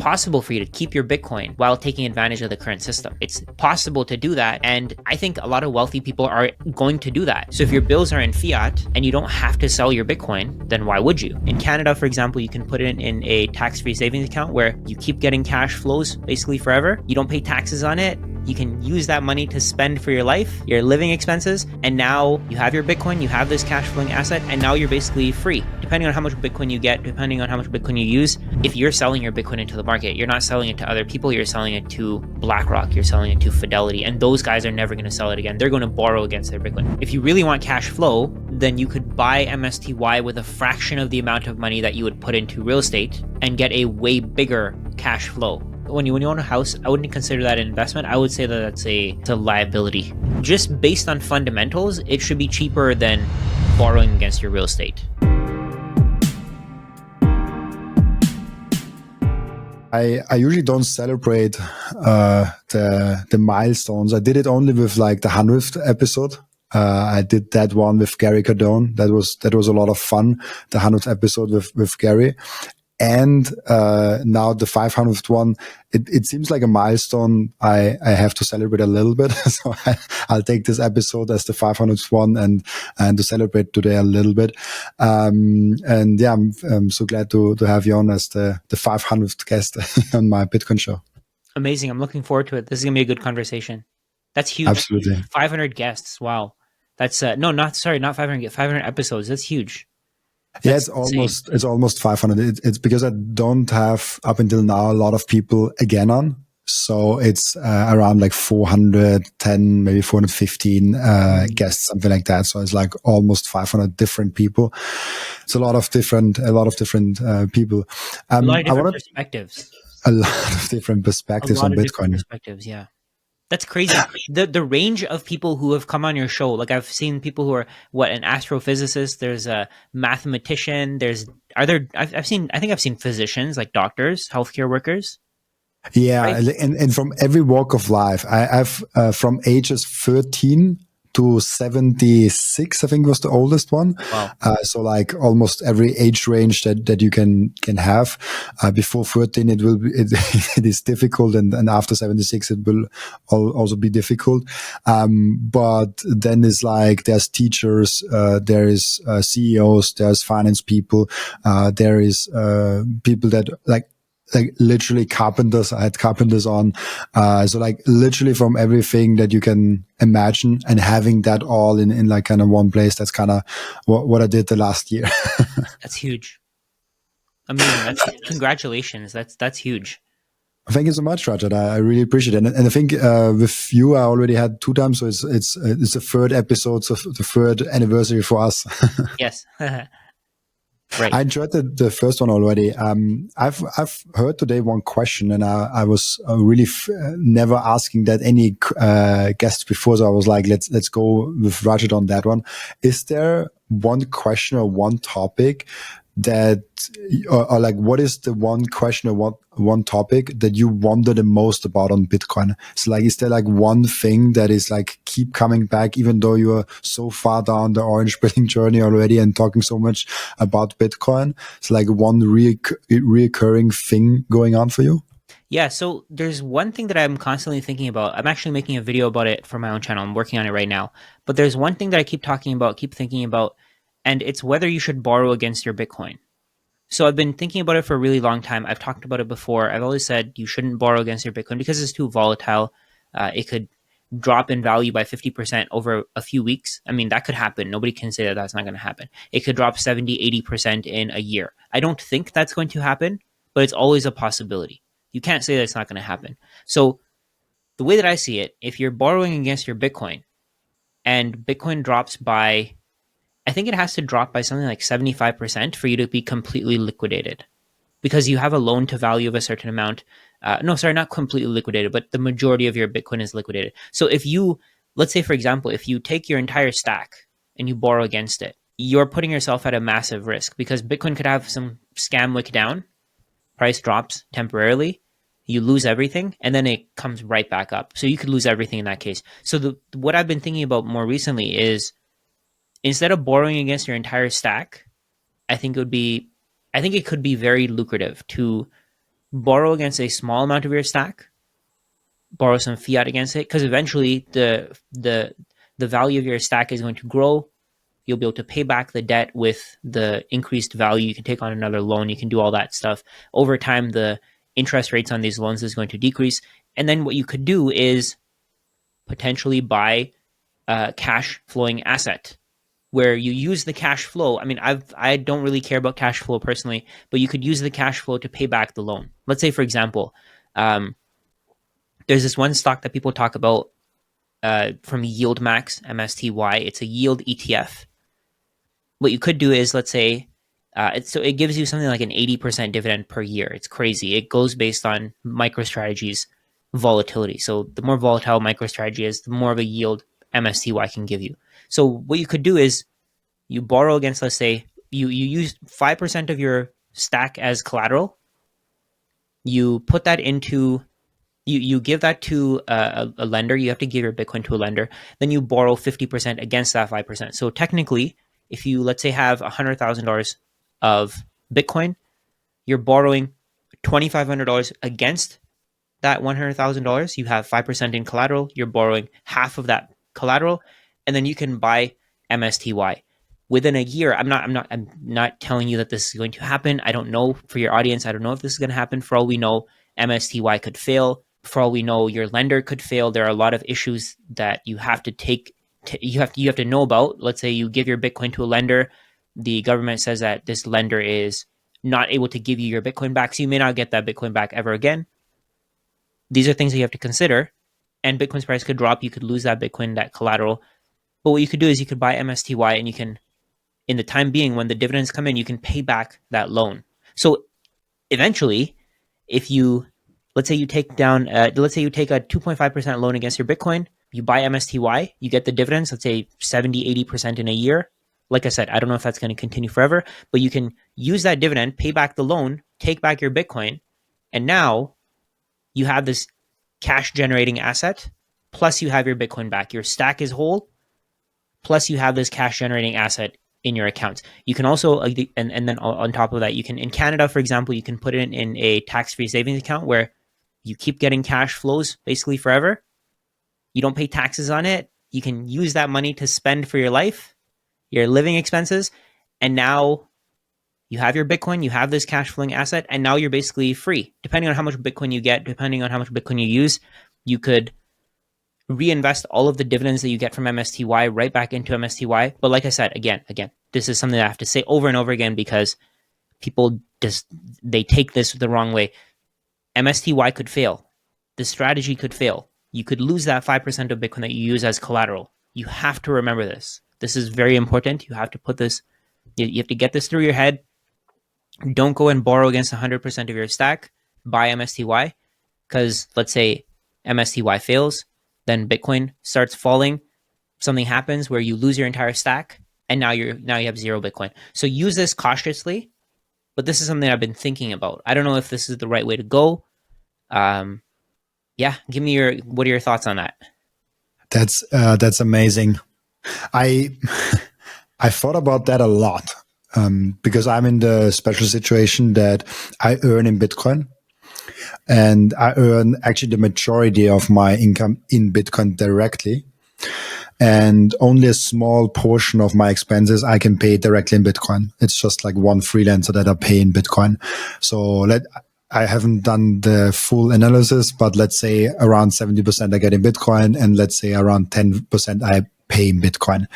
possible for you to keep your Bitcoin while taking advantage of the current system. It's possible to do that. And I think a lot of wealthy people are going to do that. So if your bills are in fiat and you don't have to sell your Bitcoin, then why would you? In Canada, for example, you can put it in a tax-free savings account where you keep getting cash flows basically forever. You don't pay taxes on it. You can use that money to spend for your life, your living expenses, and now you have your Bitcoin, you have this cash flowing asset, and now you're basically free. Depending on how much Bitcoin you get, depending on how much Bitcoin you use, if you're selling your Bitcoin into the market, you're not selling it to other people, you're selling it to BlackRock, you're selling it to Fidelity, and those guys are never going to sell it again. They're going to borrow against their Bitcoin. If you really want cash flow, then you could buy MSTY with a fraction of the amount of money that you would put into real estate and get a way bigger cash flow. When you own a house, I wouldn't consider that an investment. I would say that it's a liability. Just based on fundamentals, it should be cheaper than borrowing against your real estate. I usually don't celebrate the milestones. I did it only with like the 100th episode. I did that one with Gary Cardone. That was a lot of fun. The 100th episode with Gary. And now the 500th one, it seems like a milestone I have to celebrate a little bit. So I'll take this episode as the 500th one and to celebrate today a little bit. And yeah, I'm so glad to have you on as the 500th guest on my Bitcoin show. Amazing. I'm looking forward to it. This is going to be a good conversation. That's huge. Absolutely. 500 guests. Wow. That's not 500 episodes. That's huge. Yeah, it's almost 500. It's because I don't have up until now a lot of people again on. So it's around like 410, maybe 415 guests, something like that. So it's like almost 500 different people. It's a lot of different people. A lot of different perspectives. A lot of different perspectives on Bitcoin. Perspectives, yeah. That's crazy. The range of people who have come on your show, like I've seen people who are an astrophysicist, there's a mathematician, I think I've seen physicians, like doctors, healthcare workers. Yeah, right? and from every walk of life. I've from ages 13 to 76, I think was the oldest one. Wow. So like almost every age range that you can have. Before 13, it is difficult. And after 76, it will also be difficult. But then it's like, there's teachers, there is CEOs, there's finance people, there is people that like literally carpenters. I had carpenters on. So like literally from everything that you can imagine, and having that all in like kind of one place. That's kind of what I did the last year. That's huge. Amazing. Congratulations. That's huge. Thank you so much, Rajat. I really appreciate it. And I think with you, I already had 2 times. So it's the third episode, so the third anniversary for us. Yes. Right. I enjoyed the first one already. I've heard today one question, and I was really never asking that any guests before. So I was like, let's go with Rajat on that one. Is there one question or one topic that, or like, what is the one question or one topic that you wonder the most about on Bitcoin? So like, is there like one thing that is like keep coming back, even though you are so far down the orange pilling journey already and talking so much about Bitcoin? It's like one reoccurring thing going on for you? Yeah, so there's one thing that I'm constantly thinking about. I'm actually making a video about it for my own channel. I'm working on it right now. But there's one thing that I keep thinking about, and it's whether you should borrow against your Bitcoin. So I've been thinking about it for a really long time. I've talked about it before. I've always said you shouldn't borrow against your Bitcoin because it's too volatile. It could drop in value by 50% over a few weeks. I mean, that could happen. Nobody can say that that's not going to happen. It could drop 70, 80% in a year. I don't think that's going to happen, but it's always a possibility. You can't say that it's not going to happen. So the way that I see it, if you're borrowing against your Bitcoin and Bitcoin drops by, I think it has to drop by something like 75% for you to be completely liquidated, because you have a loan to value of a certain amount. Not completely liquidated, but the majority of your Bitcoin is liquidated. So if you, let's say, for example, if you take your entire stack and you borrow against it, you're putting yourself at a massive risk, because Bitcoin could have some scam wick down, price drops temporarily, you lose everything, and then it comes right back up. So you could lose everything in that case. So what I've been thinking about more recently is, instead of borrowing against your entire stack, I think it could be very lucrative to borrow against a small amount of your stack, borrow some fiat against it, because eventually the value of your stack is going to grow. You'll be able to pay back the debt with the increased value. You can take on another loan. You can do all that stuff. Over time, the interest rates on these loans is going to decrease. And then what you could do is potentially buy a cash flowing asset where you use the cash flow. I mean, I don't really care about cash flow personally, but you could use the cash flow to pay back the loan. Let's say, for example, there's this one stock that people talk about from YieldMax, MSTY. It's a yield ETF. What you could do is, let's say, it gives you something like an 80% dividend per year. It's crazy. It goes based on MicroStrategy's volatility. So the more volatile MicroStrategy is, the more of a yield MSTY can give you. So what you could do is you borrow against, let's say, you use 5% of your stack as collateral. You put that into, you give that to a lender. You have to give your Bitcoin to a lender. Then you borrow 50% against that 5%. So technically, if you, let's say, have $100,000 of Bitcoin, you're borrowing $2,500 against that $100,000. You have 5% in collateral. You're borrowing half of that collateral, and then you can buy MSTY within a year. I'm not telling you that this is going to happen. I don't know. For your audience, I don't know if this is going to happen. For all we know, MSTY could fail. For all we know, your lender could fail. There are a lot of issues that you have to take. You have to know about. Let's say you give your Bitcoin to a lender. The government says that this lender is not able to give you your Bitcoin back, so you may not get that Bitcoin back ever again. These are things that you have to consider. And Bitcoin's price could drop. You could lose that Bitcoin, that collateral. But what you could do is you could buy MSTY, and you can, in the time being, when the dividends come in, you can pay back that loan. So eventually, if you, let's say you take down, let's say you take a 2.5% loan against your Bitcoin, you buy MSTY, you get the dividends, let's say 70, 80% in a year. Like I said, I don't know if that's going to continue forever, but you can use that dividend, pay back the loan, take back your Bitcoin, and now you have this cash generating asset, plus you have your Bitcoin back. Your stack is whole, plus you have this cash generating asset in your accounts. You can also, and then on top of that, you can, in Canada, for example, you can put it in a tax-free savings account where you keep getting cash flows basically forever. You don't pay taxes on it. You can use that money to spend for your life, your living expenses, and now you have your Bitcoin, you have this cash flowing asset, and now you're basically free. Depending on how much Bitcoin you get, depending on how much Bitcoin you use, you could reinvest all of the dividends that you get from MSTY right back into MSTY. But like I said, again, this is something that I have to say over and over again because people they take this the wrong way. MSTY could fail. The strategy could fail. You could lose that 5% of Bitcoin that you use as collateral. You have to remember this. This is very important. You have to put this, you have to get this through your head. Don't go and borrow against 100% of your stack. Buy MSTY, because let's say MSTY fails, then Bitcoin starts falling. Something happens where you lose your entire stack, and now you have zero Bitcoin. So use this cautiously, but this is something I've been thinking about. I don't know if this is the right way to go. Yeah, what are your thoughts on that? That's amazing. I thought about that a lot because I'm in the special situation that I earn in Bitcoin, and I earn actually the majority of my income in Bitcoin directly, and only a small portion of my expenses I can pay directly in Bitcoin. It's just like one freelancer that I pay in Bitcoin. So I haven't done the full analysis, but let's say around 70% I get in Bitcoin, and let's say around 10% I pay in Bitcoin,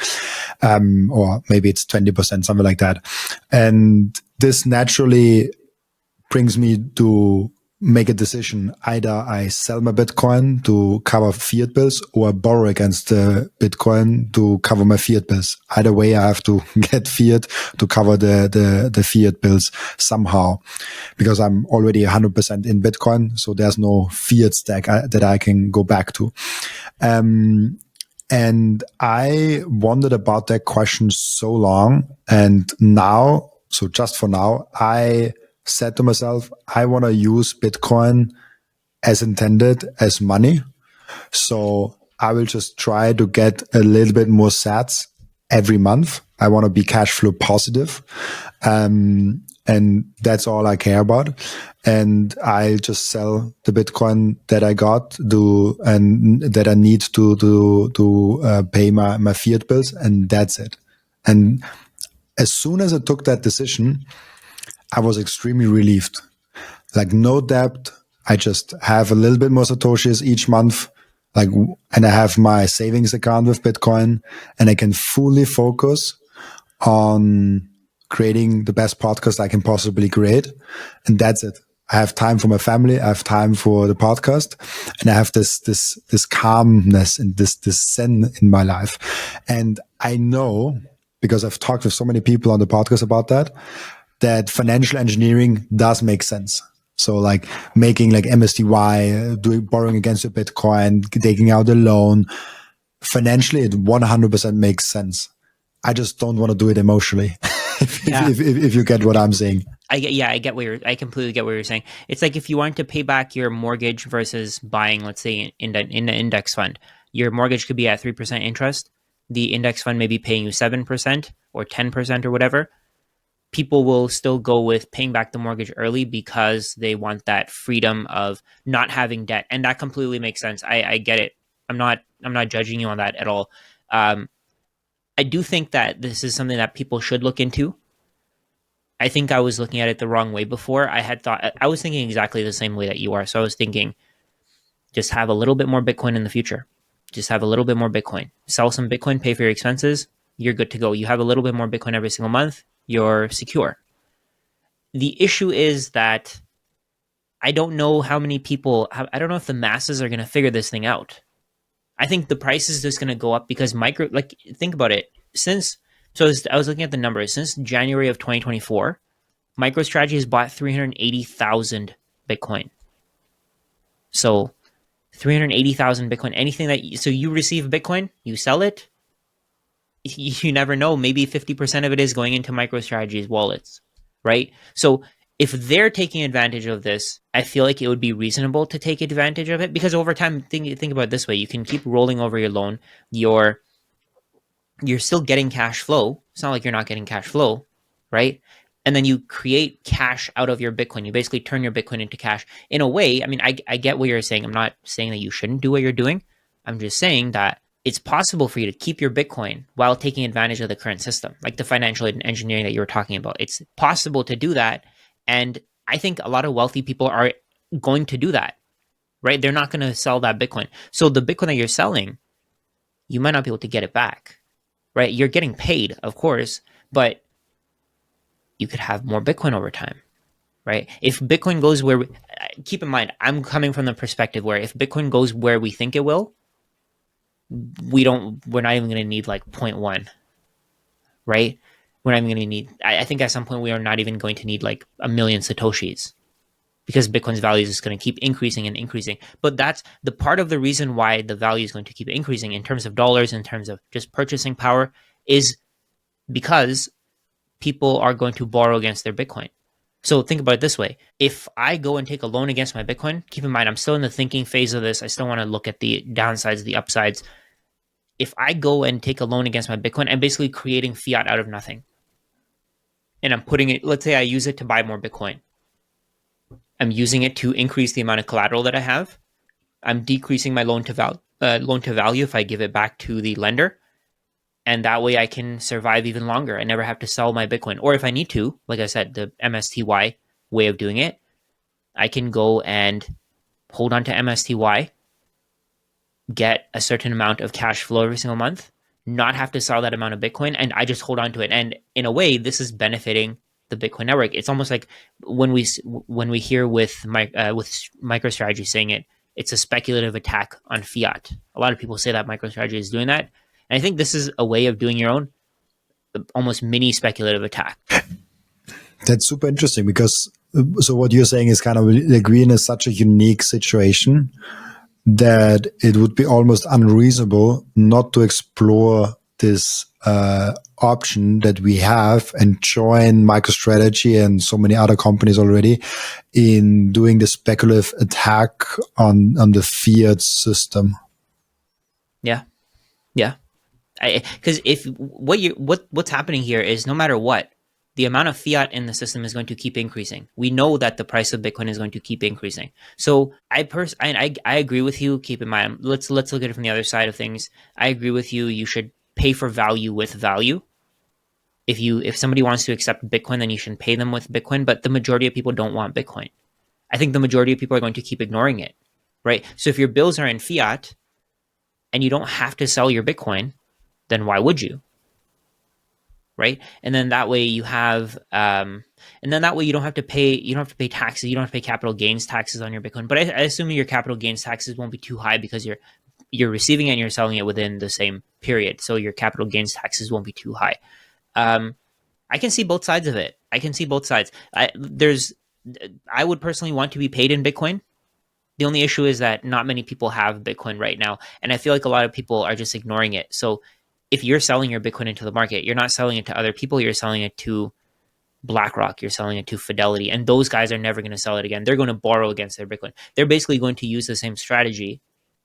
or maybe it's 20%, something like that. And this naturally brings me to make a decision. Either I sell my Bitcoin to cover fiat bills, or I borrow against the Bitcoin to cover my fiat bills. Either way, I have to get fiat to cover the fiat bills somehow, because I'm already 100% in Bitcoin. So there's no fiat stack that I can go back to. And I wondered about that question so long. And now, so just for now, I said to myself, I want to use Bitcoin as intended, as money. So I will just try to get a little bit more sats every month. I want to be cash flow positive. and that's all I care about. And I just sell the Bitcoin that I got and that I need to pay my fiat bills, and that's it. And as soon as I took that decision, I was extremely relieved. Like, no debt. I just have a little bit more Satoshis each month. And I have my savings account with Bitcoin, and I can fully focus on creating the best podcast I can possibly create. And that's it. I have time for my family. I have time for the podcast, and I have this calmness and this zen in my life. And I know, because I've talked with so many people on the podcast about that financial engineering does make sense. So like making like MSTY, borrowing against your Bitcoin, taking out a loan. Financially, it 100% makes sense. I just don't want to do it emotionally. if you get what I'm saying. I completely get what you're saying. It's like if you want to pay back your mortgage versus buying, let's say, in the index fund, your mortgage could be at 3% interest. The index fund may be paying you 7% or 10% or whatever. People will still go with paying back the mortgage early because they want that freedom of not having debt, and that completely makes sense. I get it. I'm not judging you on that at all. I do think that this is something that people should look into. I think I was looking at it the wrong way before. I was thinking exactly the same way that you are. So I was thinking, just have a little bit more Bitcoin in the future. Just have a little bit more Bitcoin. Sell some Bitcoin, pay for your expenses. You're good to go. You have a little bit more Bitcoin every single month. You're secure. The issue is that I don't know how many people, I don't know if the masses are going to figure this thing out. I think the price is just going to go up because think about it. I was looking at the numbers. Since January of 2024, MicroStrategy has bought 380,000 Bitcoin. So 380,000 Bitcoin, so you receive Bitcoin, you sell it, you never know. Maybe 50% of it is going into MicroStrategy's wallets, right? So if they're taking advantage of this, I feel like it would be reasonable to take advantage of it, because over time, think about it this way: you can keep rolling over your loan. You're still getting cash flow. It's not like you're not getting cash flow, right? And then you create cash out of your Bitcoin. You basically turn your Bitcoin into cash. In a way, I mean, I get what you're saying. I'm not saying that you shouldn't do what you're doing. I'm just saying that it's possible for you to keep your Bitcoin while taking advantage of the current system, like the financial engineering that you were talking about. It's possible to do that. And I think a lot of wealthy people are going to do that, right? They're not going to sell that Bitcoin. So the Bitcoin that you're selling, you might not be able to get it back, right? You're getting paid, of course, but you could have more Bitcoin over time, right? If Bitcoin goes keep in mind, I'm coming from the perspective where if Bitcoin goes where we think it will, we're not even going to need like 0.1, right? We're not even going to need, I think at some point we are not even going to need like 1,000,000 Satoshis, because Bitcoin's value is just going to keep increasing and increasing. But that's the part of the reason why the value is going to keep increasing in terms of dollars, in terms of just purchasing power, is because people are going to borrow against their Bitcoin. So think about it this way. If I go and take a loan against my Bitcoin, keep in mind, I'm still in the thinking phase of this. I still want to look at the downsides, the upsides. If I go and take a loan against my Bitcoin, I'm basically creating fiat out of nothing. And I'm putting it, let's say I use it to buy more Bitcoin. I'm using it to increase the amount of collateral that I have. I'm decreasing my loan to value if I give it back to the lender. And that way I can survive even longer. I never have to sell my Bitcoin. Or if I need to, like I said, the MSTY way of doing it, I can go and hold on to MSTY, get a certain amount of cash flow every single month, not have to sell that amount of Bitcoin, and I just hold on to it. And in a way, this is benefiting the Bitcoin network. It's almost like when we hear with MicroStrategy saying it's a speculative attack on fiat. A lot of people say that MicroStrategy is doing that. And I think this is a way of doing your own almost mini speculative attack. That's super interesting, because so what you're saying is kind of like we're in such a unique situation that it would be almost unreasonable not to explore this option that we have and join MicroStrategy and so many other companies already in doing the speculative attack on the fiat system. Yeah. Because if what's happening here is, no matter what, the amount of fiat in the system is going to keep increasing. We know that the price of Bitcoin is going to keep increasing. So I agree with you. Keep in mind, let's look at it from the other side of things. I agree with you. You should pay for value with value. If somebody wants to accept Bitcoin, then you should pay them with Bitcoin. But the majority of people don't want Bitcoin. I think the majority of people are going to keep ignoring it, right? So if your bills are in fiat and you don't have to sell your Bitcoin, then why would you? Right. And then that way you have, and then that way you don't have to pay taxes. You don't have to pay capital gains taxes on your Bitcoin. But I assume your capital gains taxes won't be too high because you're receiving it and you're selling it within the same period. So your capital gains taxes won't be too high. I can see both sides of it. I can see both sides. I would personally want to be paid in Bitcoin. The only issue is that not many people have Bitcoin right now. And I feel like a lot of people are just ignoring it. So if you're selling your Bitcoin into the market, you're not selling it to other people. You're selling it to BlackRock. You're selling it to Fidelity. And those guys are never going to sell it again. They're going to borrow against their Bitcoin. They're basically going to use the same strategy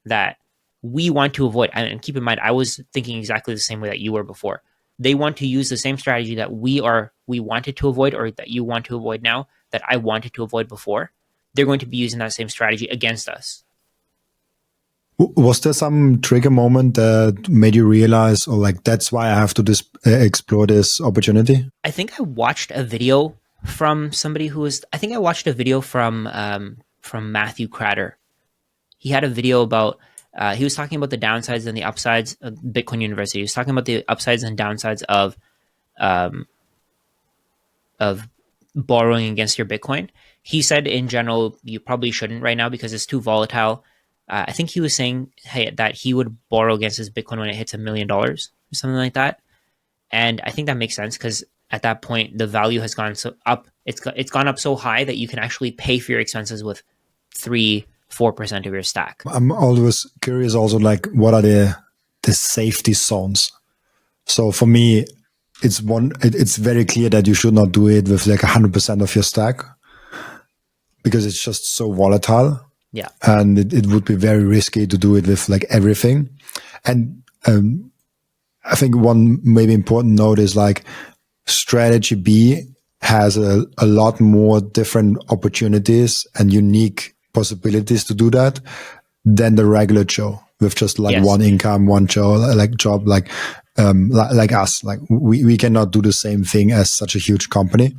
that we want to avoid. And keep in mind, I was thinking exactly the same way that you were before. They want to use the same strategy that we wanted to avoid, or that you want to avoid now, that I wanted to avoid before. They're going to be using that same strategy against us. Was there some trigger moment that made you realize, or like, that's why I have to explore this opportunity? I think I watched a video from somebody I watched a video from Matthew Crater. He had a video about, he was talking about the downsides and the upsides of Bitcoin University. He was talking about the upsides and downsides of borrowing against your Bitcoin. He said in general, you probably shouldn't right now because it's too volatile. I think he was saying that he would borrow against his Bitcoin when it hits $1 million or something like that. And I think that makes sense because at that point, the value has gone so up. It's gone up so high that you can actually pay for your expenses with 3-4% of your stack. I'm always curious also, like, what are the safety zones? So for me, it's very clear that you should not do it with like 100% of your stack because it's just so volatile. Yeah. And it would be very risky to do it with like everything. And I think one maybe important note is like strategy B has a lot more different opportunities and unique possibilities to do that than the regular Joe with just like one income, one job, like us. Like we cannot do the same thing as such a huge company.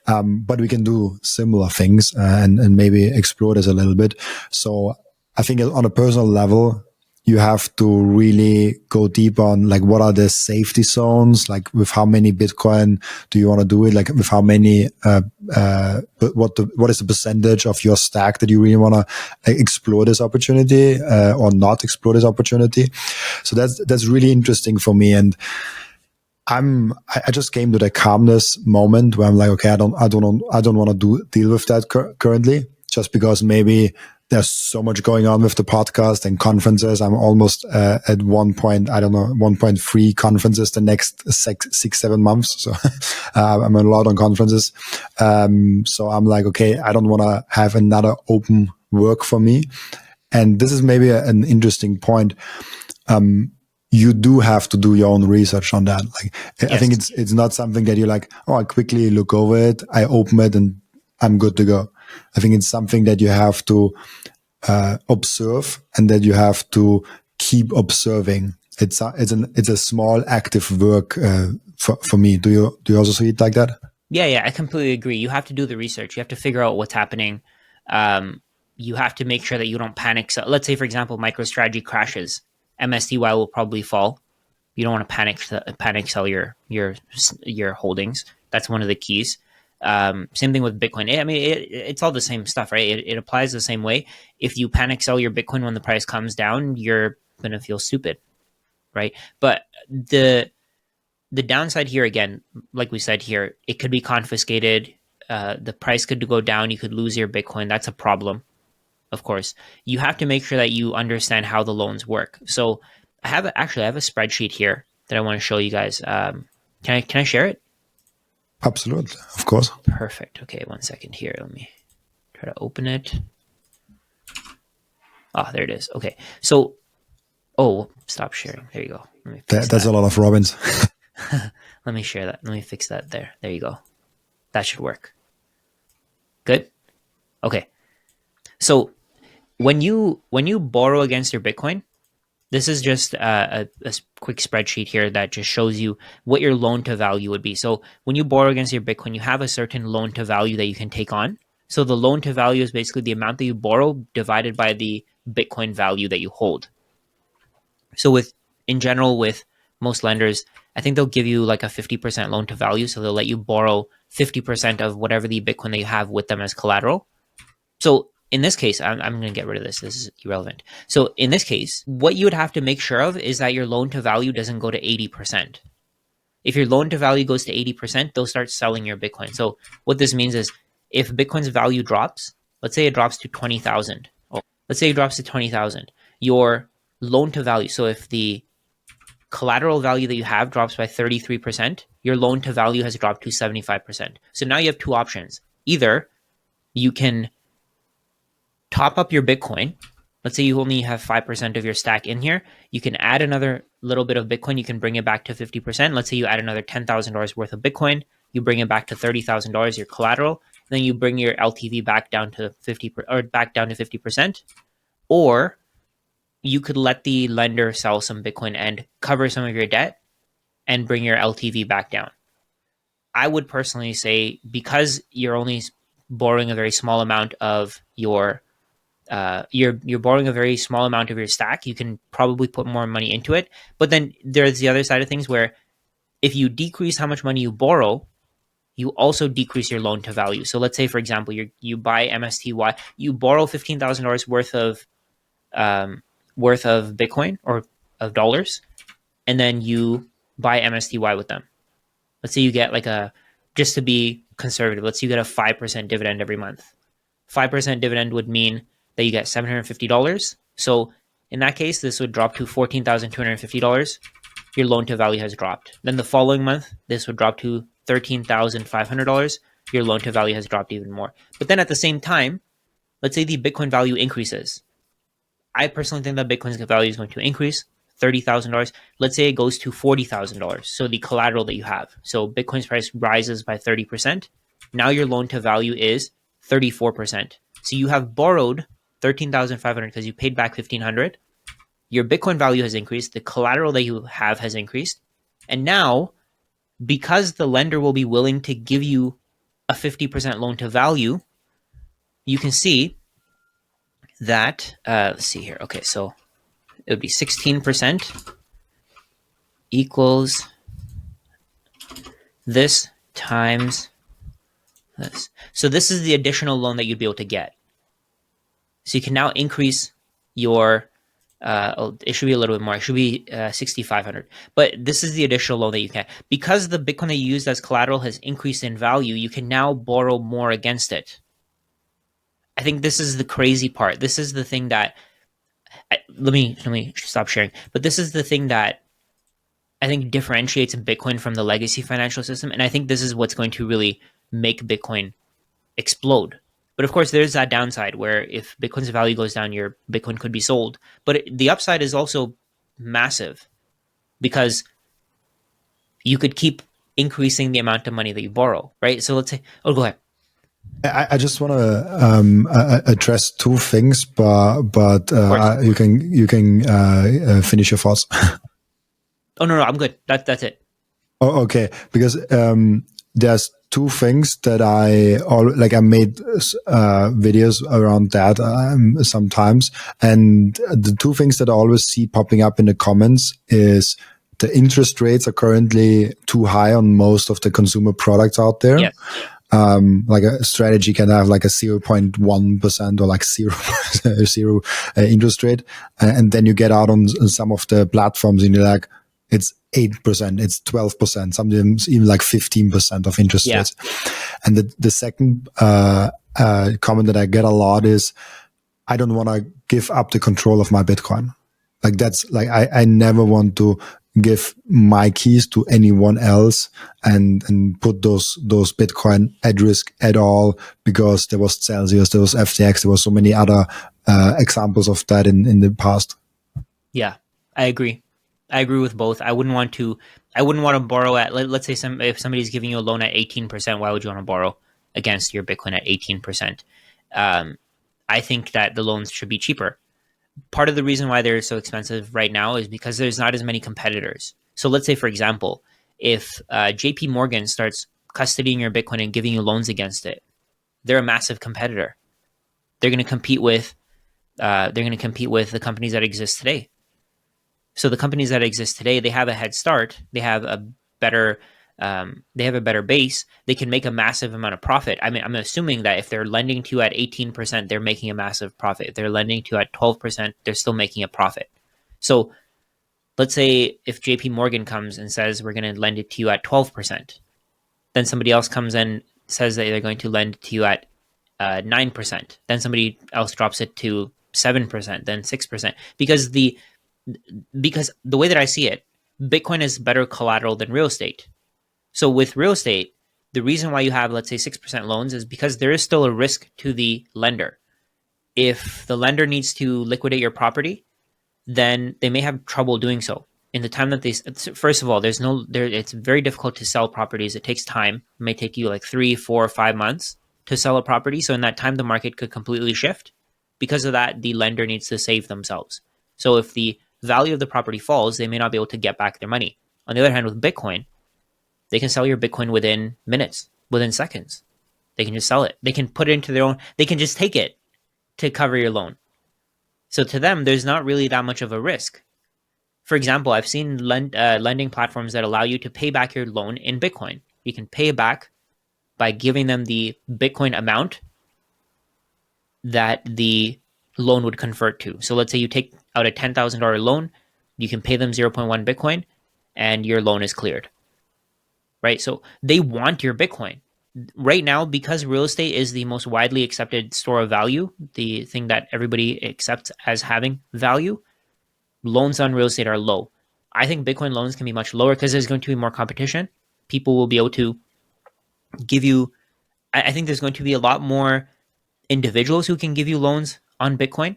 But we can do similar things and maybe explore this a little bit. So I think on a personal level, you have to really go deep on like what are the safety zones, like with how many Bitcoin do you want to do it, like with how many what is the percentage of your stack that you really want to explore this opportunity or not explore this opportunity. So that's really interesting for me. And I just came to the calmness moment where I'm like, okay, I don't want to deal with that currently, just because maybe there's so much going on with the podcast and conferences. I'm almost at 1.3 conferences the next 6-7 months. So I'm a lot on conferences. So I'm like, okay, I don't want to have another open work for me. And this is maybe an interesting point. You do have to do your own research on that. Like, yes. I think it's not something that you're like, oh, I quickly look over it, I open it, and I'm good to go. I think it's something that you have to observe and that you have to keep observing. It's a small active work for me. Do you also see it like that? Yeah, I completely agree. You have to do the research. You have to figure out what's happening. You have to make sure that you don't panic. So let's say, for example, MicroStrategy crashes. MSTY will probably fall. You don't want to panic sell your holdings. That's one of the keys. Same thing with Bitcoin. It's all the same stuff, right? It applies the same way. If you panic sell your Bitcoin when the price comes down, you're going to feel stupid, right? But the downside here, again, like we said here, it could be confiscated. The price could go down. You could lose your Bitcoin. That's a problem. Of course, you have to make sure that you understand how the loans work. So I have a spreadsheet here that I want to show you guys. Can I share it? Absolutely, of course. Perfect. Okay, 1 second here. Let me try to open it. Oh, there it is. Okay. So, stop sharing. There you go. That's a lot of Robins. Let me share that. Let me fix that there. There you go. That should work. Good. Okay. So when you borrow against your Bitcoin, this is just a quick spreadsheet here that just shows you what your loan to value would be. So when you borrow against your Bitcoin, you have a certain loan to value that you can take on. So the loan to value is basically the amount that you borrow divided by the Bitcoin value that you hold. So in general, with most lenders, I think they'll give you like a 50% loan to value. So they'll let you borrow 50% of whatever the Bitcoin that you have with them as collateral. So in this case, I'm going to get rid of this. This is irrelevant. So in this case, what you would have to make sure of is that your loan to value doesn't go to 80%. If your loan to value goes to 80%, they'll start selling your Bitcoin. So what this means is if Bitcoin's value drops, let's say it drops to 20,000. Let's say it drops to 20,000. Your loan to value, so if the collateral value that you have drops by 33%, your loan to value has dropped to 75%. So now you have two options. Either you can top up your Bitcoin. Let's say you only have 5% of your stack in here. You can add another little bit of Bitcoin. You can bring it back to 50%. Let's say you add another $10,000 worth of Bitcoin. You bring it back to $30,000, your collateral. Then you bring your LTV back down to 50%. Or you could let the lender sell some Bitcoin and cover some of your debt and bring your LTV back down. I would personally say, because you're only borrowing a very small amount of your you're borrowing a very small amount of your stack, you can probably put more money into it. But then there's the other side of things where if you decrease how much money you borrow, you also decrease your loan to value. So let's say, for example, you buy MSTY, you borrow $15,000 worth of Bitcoin or of dollars, and then you buy MSTY with them. Let's say you get just to be conservative, let's say you get a 5% dividend every month. 5% dividend would mean that you get $750. So in that case, this would drop to $14,250. Your loan to value has dropped. Then the following month, this would drop to $13,500. Your loan to value has dropped even more. But then at the same time, let's say the Bitcoin value increases. I personally think that Bitcoin's value is going to increase $30,000. Let's say it goes to $40,000. So the collateral that you have. So Bitcoin's price rises by 30%. Now your loan to value is 34%. So you have borrowed $13,500 because you paid back $1,500. Your Bitcoin value has increased. The collateral that you have has increased. And now, because the lender will be willing to give you a 50% loan to value, you can see that, let's see here. Okay, so it would be 16% equals this times this. So this is the additional loan that you'd be able to get. So you can now increase your, it should be a little bit more. It should be 6,500. But this is the additional loan that you can. Because the Bitcoin that you used as collateral has increased in value, you can now borrow more against it. I think this is the crazy part. This is the thing that, let me stop sharing. But this is the thing that I think differentiates Bitcoin from the legacy financial system. And I think this is what's going to really make Bitcoin explode. But of course, there's that downside where if Bitcoin's value goes down, your Bitcoin could be sold. But the upside is also massive because you could keep increasing the amount of money that you borrow, right? So let's say, oh, go ahead. I just want to address two things, but you can finish your thoughts. Oh no, I'm good. That's it. Oh, okay, because there's two things that I made videos around that sometimes, and the two things that I always see popping up in the comments is the interest rates are currently too high on most of the consumer products out there. Yes. Like a strategy can have like a 0.1% or like zero interest rate. And then you get out on some of the platforms and you're like, it's 8%, it's 12%, sometimes even like 15% of interest rates. And the second comment that I get a lot is, I don't want to give up the control of my Bitcoin. Like that's like, I never want to give my keys to anyone else and put those Bitcoin at risk at all, because there was Celsius, there was FTX, there were so many other examples of that in the past. Yeah, I agree. I agree with both. I wouldn't want to borrow at, let's say if somebody's giving you a loan at 18%, why would you want to borrow against your Bitcoin at 18%? I think that the loans should be cheaper. Part of the reason why they're so expensive right now is because there's not as many competitors. So let's say, for example, if JP Morgan starts custodying your Bitcoin and giving you loans against it, they're a massive competitor. They're going to compete with the companies that exist today. So the companies that exist today, they have a head start. They have a better base. They can make a massive amount of profit. I mean, I'm assuming that if they're lending to you at 18%, they're making a massive profit. If they're lending to you at 12%, they're still making a profit. So let's say if JP Morgan comes and says, we're going to lend it to you at 12%, then somebody else comes and says that they're going to lend to you at 9%. Then somebody else drops it to 7%, then 6%. Because the way that I see it, Bitcoin is better collateral than real estate. So with real estate, the reason why you have, let's say, 6% loans is because there is still a risk to the lender. If the lender needs to liquidate your property, then they may have trouble doing so. In the time that first of all, it's very difficult to sell properties. It takes time. It may take you like 3, 4, 5 months to sell a property. So in that time, the market could completely shift. Because of that, the lender needs to save themselves. So if the value of the property falls, they may not be able to get back their money. On the other hand, with Bitcoin, they can sell your Bitcoin within minutes, within seconds. They can just sell it. They can put it into their own, they can just take it to cover your loan. So to them, there's not really that much of a risk. For example, I've seen lending platforms that allow you to pay back your loan in Bitcoin. You can pay it back by giving them the Bitcoin amount that the loan would convert to. So let's say you take out a $10,000 loan, you can pay them 0.1 Bitcoin, and your loan is cleared. Right? So they want your Bitcoin. Right now, because real estate is the most widely accepted store of value, the thing that everybody accepts as having value, loans on real estate are low. I think Bitcoin loans can be much lower because there's going to be more competition. People will be able to give you, I think there's going to be a lot more individuals who can give you loans on Bitcoin,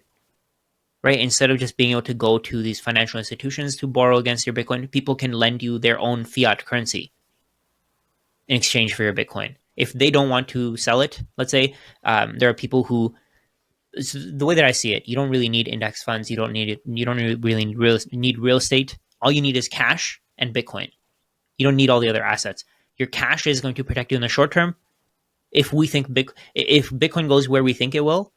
right? Instead of just being able to go to these financial institutions to borrow against your Bitcoin, people can lend you their own fiat currency in exchange for your Bitcoin. If they don't want to sell it, let's say there are people who, the way that I see it, you don't really need index funds. You don't really need real estate. All you need is cash and Bitcoin. You don't need all the other assets. Your cash is going to protect you in the short term. If Bitcoin goes where we think it will,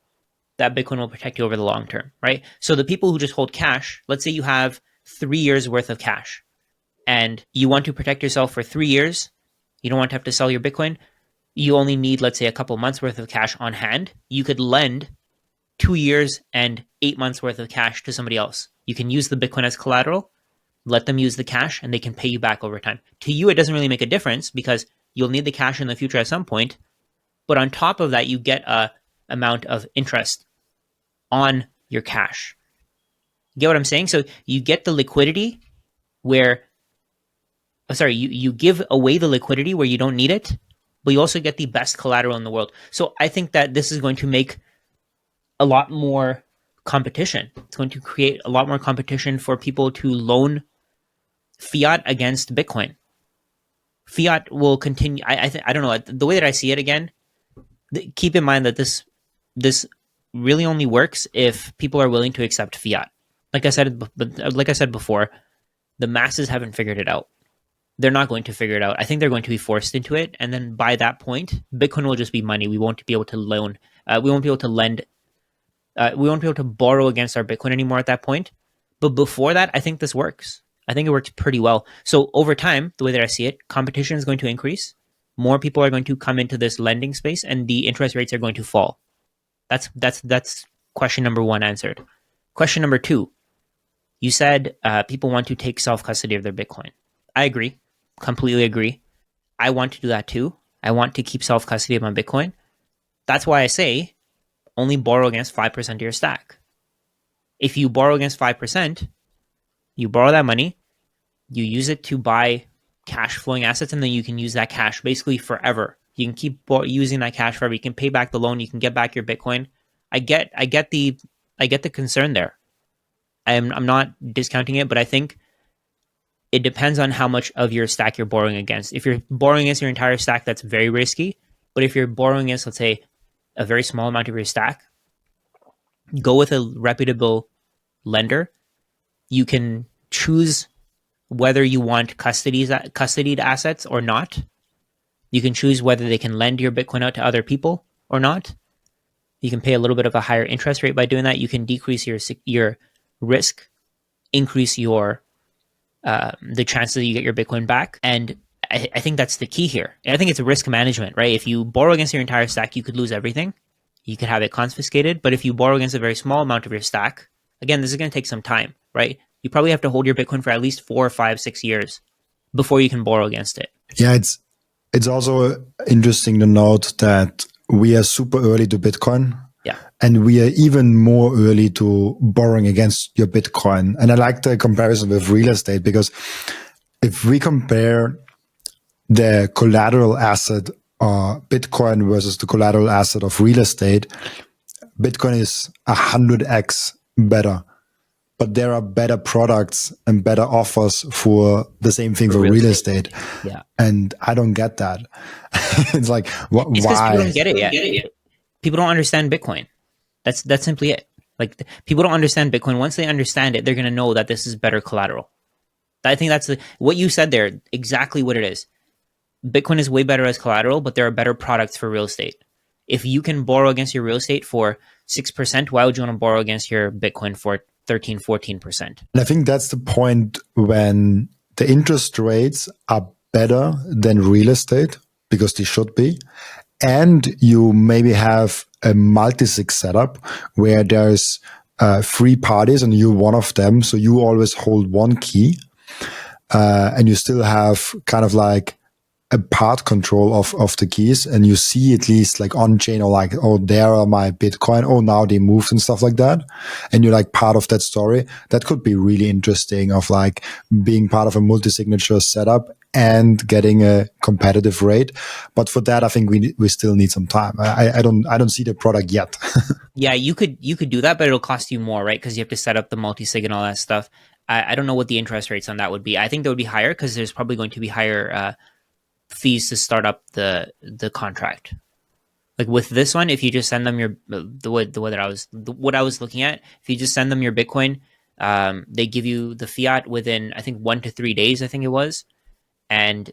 that Bitcoin will protect you over the long term, right? So the people who just hold cash, let's say you have 3 years worth of cash and you want to protect yourself for 3 years. You don't want to have to sell your Bitcoin. You only need, let's say, a couple months worth of cash on hand. You could lend 2 years and 8 months worth of cash to somebody else. You can use the Bitcoin as collateral, let them use the cash, and they can pay you back over time. To you, it doesn't really make a difference because you'll need the cash in the future at some point. But on top of that, you get a amount of interest on your cash. You get what I'm saying? So you get the liquidity where, you give away the liquidity where you don't need it, but you also get the best collateral in the world. So I think that this is going to make a lot more competition. It's going to create a lot more competition for people to loan fiat against Bitcoin. Fiat will continue. I don't know. The way that I see it again, keep in mind that this really only works if people are willing to accept fiat. Like I said before, the masses haven't figured it out. They're not going to figure it out. I think they're going to be forced into it, and then by that point, Bitcoin will just be money. We won't be able to loan. We won't be able to lend. We won't be able to borrow against our Bitcoin anymore at that point. But before that, I think this works. I think it works pretty well. So over time, the way that I see it, competition is going to increase. More people are going to come into this lending space, and the interest rates are going to fall. That's question number 1 answered. Question number 2, you said people want to take self-custody of their Bitcoin. I agree, completely agree. I want to do that too. I want to keep self-custody of my Bitcoin. That's why I say only borrow against 5% of your stack. If you borrow against 5%, you borrow that money, you use it to buy cash flowing assets, and then you can use that cash basically forever. You can keep using that cash forever. You can pay back the loan. You can get back your Bitcoin. I get the concern there. I'm not discounting it, but I think it depends on how much of your stack you're borrowing against. If you're borrowing against your entire stack, that's very risky. But if you're borrowing against, let's say, a very small amount of your stack, go with a reputable lender. You can choose whether you want custodied assets or not. You can choose whether they can lend your Bitcoin out to other people or not. You can pay a little bit of a higher interest rate by doing that. You can decrease your risk, increase your the chances that you get your Bitcoin back. And I think that's the key here. And I think it's risk management, right? If you borrow against your entire stack, you could lose everything. You could have it confiscated. But if you borrow against a very small amount of your stack, again, this is going to take some time, right? You probably have to hold your Bitcoin for at least 4, 5, 6 years before you can borrow against it. Yeah, it's also interesting to note that we are super early to Bitcoin. Yeah. And we are even more early to borrowing against your Bitcoin. And I like the comparison with real estate, because if we compare the collateral asset Bitcoin versus the collateral asset of real estate, Bitcoin is 100x better. But there are better products and better offers for the same thing for real estate. Yeah. And I don't get that. It's like, why? People don't get it yet. People don't understand Bitcoin. That's simply it. Like, people don't understand Bitcoin. Once they understand it, they're going to know that this is better collateral. I think that's what you said there, exactly what it is. Bitcoin is way better as collateral, but there are better products for real estate. If you can borrow against your real estate for 6%, why would you want to borrow against your Bitcoin for 13, 14%? And I think that's the point when the interest rates are better than real estate, because they should be. And you maybe have a multi-sig setup where there's 3 parties and you're one of them. So you always hold one key and you still have kind of like a part control of the keys, and you see at least like on chain, or like, oh, there are my Bitcoin. Oh, now they moved and stuff like that. And you're like part of that story. That could be really interesting, of like being part of a multi-signature setup and getting a competitive rate. But for that, I think we still need some time. I don't see the product yet. Yeah, you could do that, but it'll cost you more, right? Because you have to set up the multi-sig and all that stuff. I don't know what the interest rates on that would be. I think they would be higher, because there's probably going to be higher fees to start up the contract. Like with this one, if you just send them what I was looking at, if you just send them your Bitcoin, they give you the fiat within, I think, 1 to 3 days, I think it was. And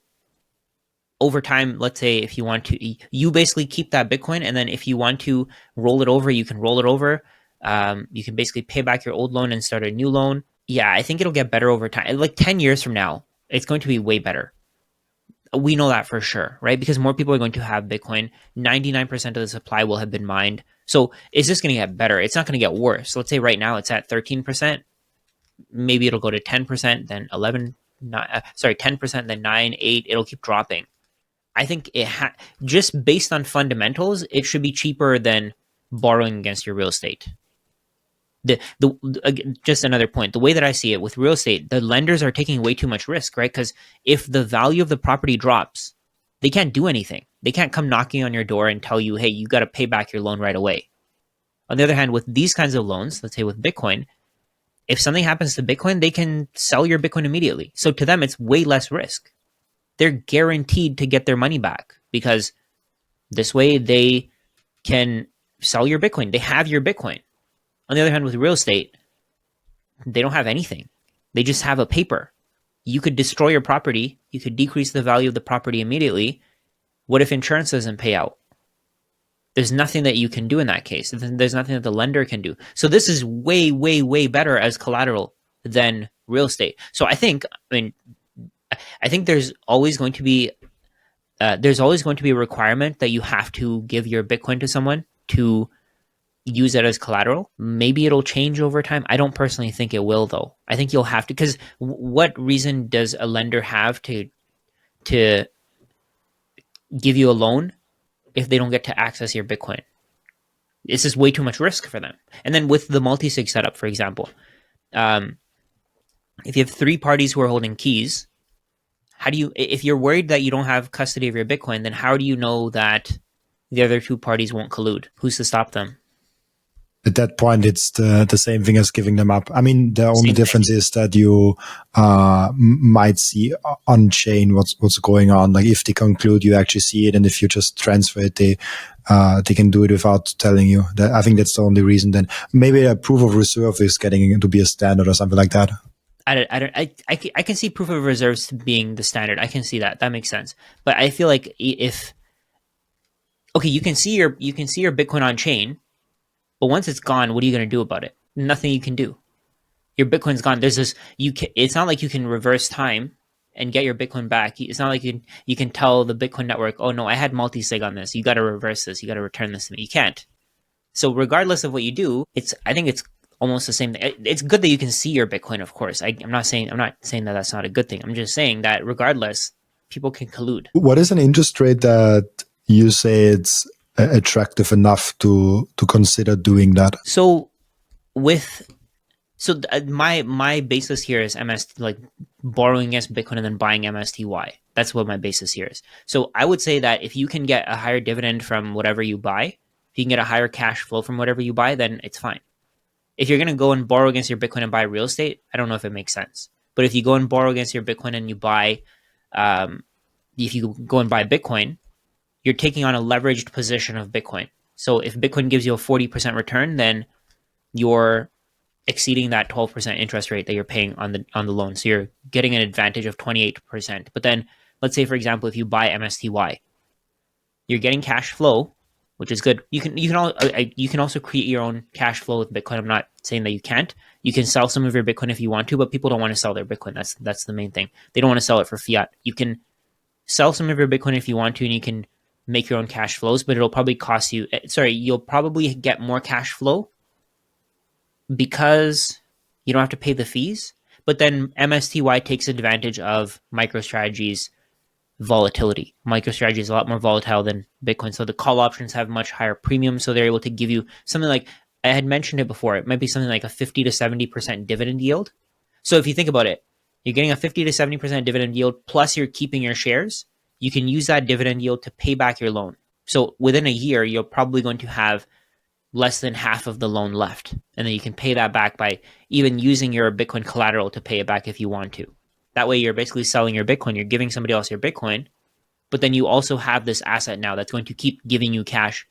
over time, let's say if you want to, you basically keep that Bitcoin, and then if you want to roll it over, you can roll it over. You can basically pay back your old loan and start a new loan. Yeah, I think it'll get better over time. Like 10 years from now, it's going to be way better. We know that for sure, right? Because more people are going to have Bitcoin. 99% of the supply will have been mined. So it's just going to get better. It's not going to get worse. So let's say right now it's at 13%. Maybe it'll go to 10%, then 10%, then 9, 8. It'll keep dropping. I think just based on fundamentals, it should be cheaper than borrowing against your real estate. Just another point, the way that I see it with real estate, the lenders are taking way too much risk, right? Because if the value of the property drops, they can't do anything. They can't come knocking on your door and tell you, hey, you got to pay back your loan right away. On the other hand, with these kinds of loans, let's say with Bitcoin, if something happens to Bitcoin, they can sell your Bitcoin immediately. So to them, it's way less risk. They're guaranteed to get their money back, because this way they can sell your Bitcoin. They have your Bitcoin. On the other hand, with real estate, they don't have anything. They just have a paper. You could destroy your property. You could decrease the value of the property immediately. What if insurance doesn't pay out? There's nothing that you can do in that case. There's nothing that the lender can do. So this is way, way, way better as collateral than real estate. So I think there's always going to be a requirement that you have to give your Bitcoin to someone to use it as collateral. Maybe it'll change over time. I don't personally think it will, though. I think you'll have to, because what reason does a lender have to give you a loan if they don't get to access your Bitcoin? It's just way too much risk for them. And then with the multi-sig setup, for example, if you have 3 parties who are holding keys, if you're worried that you don't have custody of your Bitcoin, then how do you know that the other 2 parties won't collude? Who's to stop them? At that point, it's the same thing as giving them up. I mean, the only difference is that you might see on chain what's going on. Like if they conclude, you actually see it, and if you just transfer it, they can do it without telling you. I think that's the only reason. Then maybe a proof of reserve is getting to be a standard or something like that. I can see proof of reserves being the standard. I can see that. That makes sense. But I feel like if you can see your Bitcoin on chain. But once it's gone, what are you going to do about it? Nothing you can do. Your Bitcoin's gone. There's this. It's not like you can reverse time and get your Bitcoin back. It's not like you can tell the Bitcoin network, oh no, I had multi-sig on this. You got to reverse this. You got to return this to me. You can't. So regardless of what you do, I think it's almost the same thing. It's good that you can see your Bitcoin, of course. I'm not saying that that's not a good thing. I'm just saying that regardless, people can collude. What is an interest rate that you say it's attractive enough to consider doing that? So my basis here is like borrowing against Bitcoin and then buying MSTY. That's what my basis here is. So I would say that if you can get a higher dividend from whatever you buy, if you can get a higher cash flow from whatever you buy, then it's fine. If you're going to go and borrow against your Bitcoin and buy real estate, I don't know if it makes sense. But if you go and borrow against your Bitcoin and you buy, if you go and buy Bitcoin, you're taking on a leveraged position of Bitcoin. So if Bitcoin gives you a 40% return, then you're exceeding that 12% interest rate that you're paying on the loan. So you're getting an advantage of 28%. But then let's say, for example, if you buy MSTY, you're getting cash flow, which is good. You can also create your own cash flow with Bitcoin. I'm not saying that you can't. You can sell some of your Bitcoin if you want to, but people don't want to sell their Bitcoin. That's the main thing. They don't want to sell it for fiat. You can sell some of your Bitcoin if you want to, and you can make your own cash flows, but it'll probably cost you, you'll probably get more cash flow because you don't have to pay the fees. But then MSTY takes advantage of MicroStrategy's volatility. MicroStrategy is a lot more volatile than Bitcoin. So the call options have much higher premium. So they're able to give you something like, I had mentioned it before, it might be something like a 50 to 70% dividend yield. So if you think about it, you're getting a 50 to 70% dividend yield, plus you're keeping your shares. You can use that dividend yield to pay back your loan. So within a year, you're probably going to have less than half of the loan left. And then you can pay that back by even using your Bitcoin collateral to pay it back if you want to. That way you're basically selling your Bitcoin. You're giving somebody else your Bitcoin, but then you also have this asset now that's going to keep giving you cash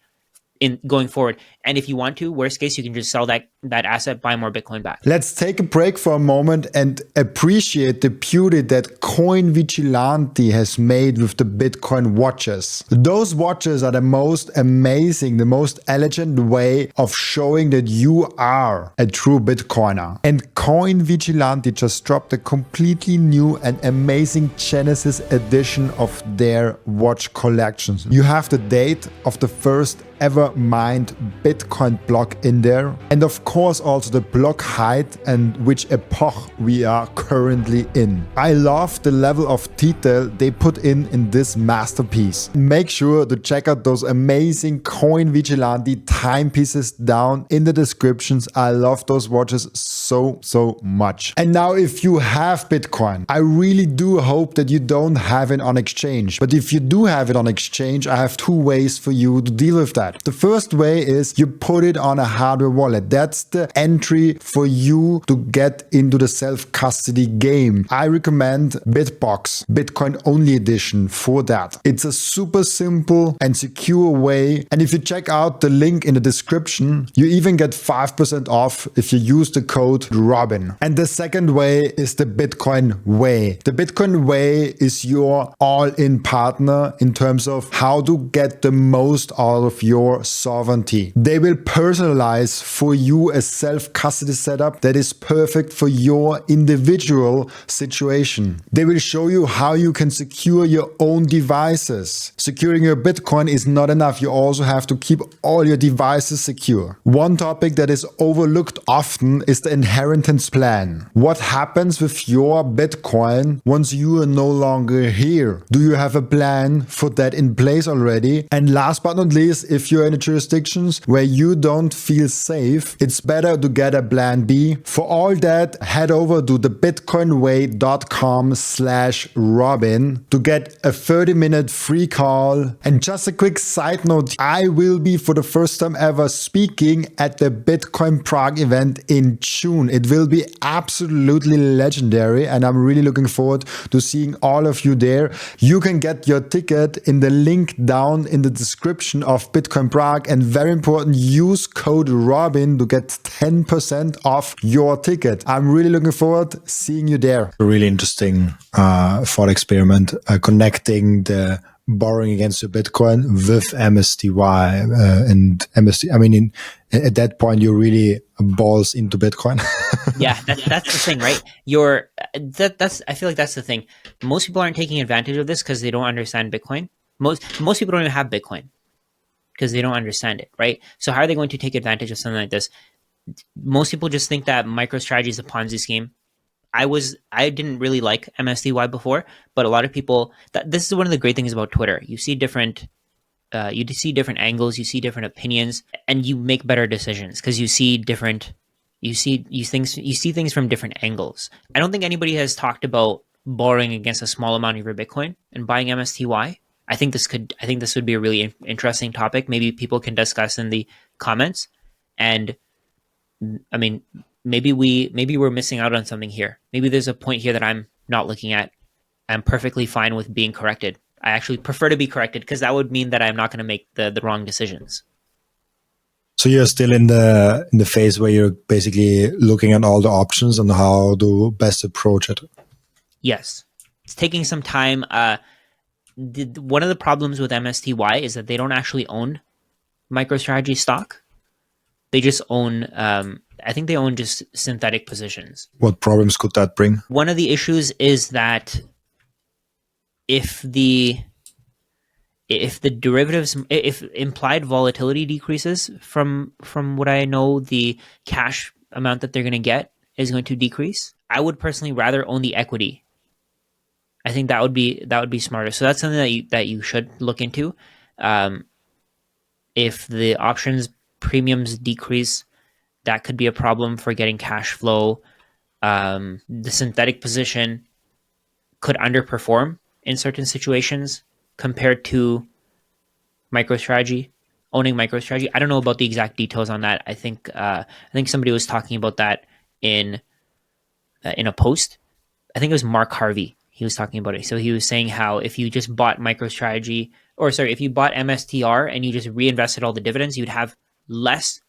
in going forward. And if you want to, worst case, you can just sell that asset, buy more Bitcoin back. Let's take a break for a moment and appreciate the beauty that Coin Vigilante has made with the Bitcoin watches. Those watches are the most amazing, the most elegant way of showing that you are a true Bitcoiner. And Coin Vigilante just dropped a completely new and amazing Genesis edition of their watch collections. You have the date of the first ever mined Bitcoin block in there, and of course also the block height and which epoch we are currently in. I love the level of detail they put in this masterpiece. Make sure to check out those amazing Coin Vigilante timepieces down in the descriptions. I love those watches so much. And now if you have Bitcoin, I really do hope that you don't have it on exchange. But if you do have it on exchange, I have two ways for you to deal with that. The first way is you put it on a hardware wallet. That's the entry for you to get into the self-custody game. I recommend BitBox, Bitcoin only edition for that. It's a super simple and secure way. And if you check out the link in the description, you even get 5% off if you use the code Robin. And the second way is the Bitcoin Way. The Bitcoin Way is your all-in partner in terms of how to get the most out of your sovereignty. They will personalize for you a self-custody setup that is perfect for your individual situation. They will show you how you can secure your own devices. Securing your Bitcoin is not enough. You also have to keep all your devices secure. One topic that is overlooked often is the inheritance plan. What happens with your Bitcoin once you are no longer here? Do you have a plan for that in place already? And last but not least, if if you're in a jurisdictions where you don't feel safe, it's better to get a plan B. For all that, head over to thebitcoinway.com/Robin to get a 30-minute free call. And just a quick side note, I will be for the first time ever speaking at the Bitcoin Prague event in June. It will be absolutely legendary, and I'm really looking forward to seeing all of you there. You can get your ticket in the link down in the description of Bitcoin Prague, and very important, use code Robin to get 10% off your ticket. I'm really looking forward seeing you there. A really interesting thought experiment, connecting the borrowing against your Bitcoin with MSTY and MSTY. I mean, at that point, you're really balls into Bitcoin. Yeah, that's the thing, right? I feel like that's the thing. Most people aren't taking advantage of this because they don't understand Bitcoin. Most people don't even have Bitcoin because they don't understand it, right? So how are they going to take advantage of something like this? Most people just think that MicroStrategy is a Ponzi scheme. I didn't really like MSTY before, but a lot of people, this is one of the great things about Twitter. You see different angles, you see different opinions, and you make better decisions because you see things from different angles. I don't think anybody has talked about borrowing against a small amount of your Bitcoin and buying MSTY. I think this would be a really interesting topic. Maybe people can discuss in the comments. And I mean, maybe we're missing out on something here. Maybe there's a point here that I'm not looking at. I'm perfectly fine with being corrected. I actually prefer to be corrected because that would mean that I'm not going to make the wrong decisions. So you're still in the phase where you're basically looking at all the options and how to best approach it. Yes, it's taking some time. One of the problems with MSTY is that they don't actually own MicroStrategy stock. They just own, I think they own just synthetic positions. What problems could that bring? One of the issues is that if implied volatility decreases from what I know, the cash amount that they're going to get is going to decrease. I would personally rather own the equity. I think that would be smarter. So that's something that you should look into. If the options premiums decrease, that could be a problem for getting cash flow. The synthetic position could underperform in certain situations compared to MicroStrategy, owning MicroStrategy. I don't know about the exact details on that. I think somebody was talking about that in a post. I think it was Mark Harvey. He was talking about it. So he was saying how if you just bought MicroStrategy, if you bought MSTR and you just reinvested all the dividends, you'd have less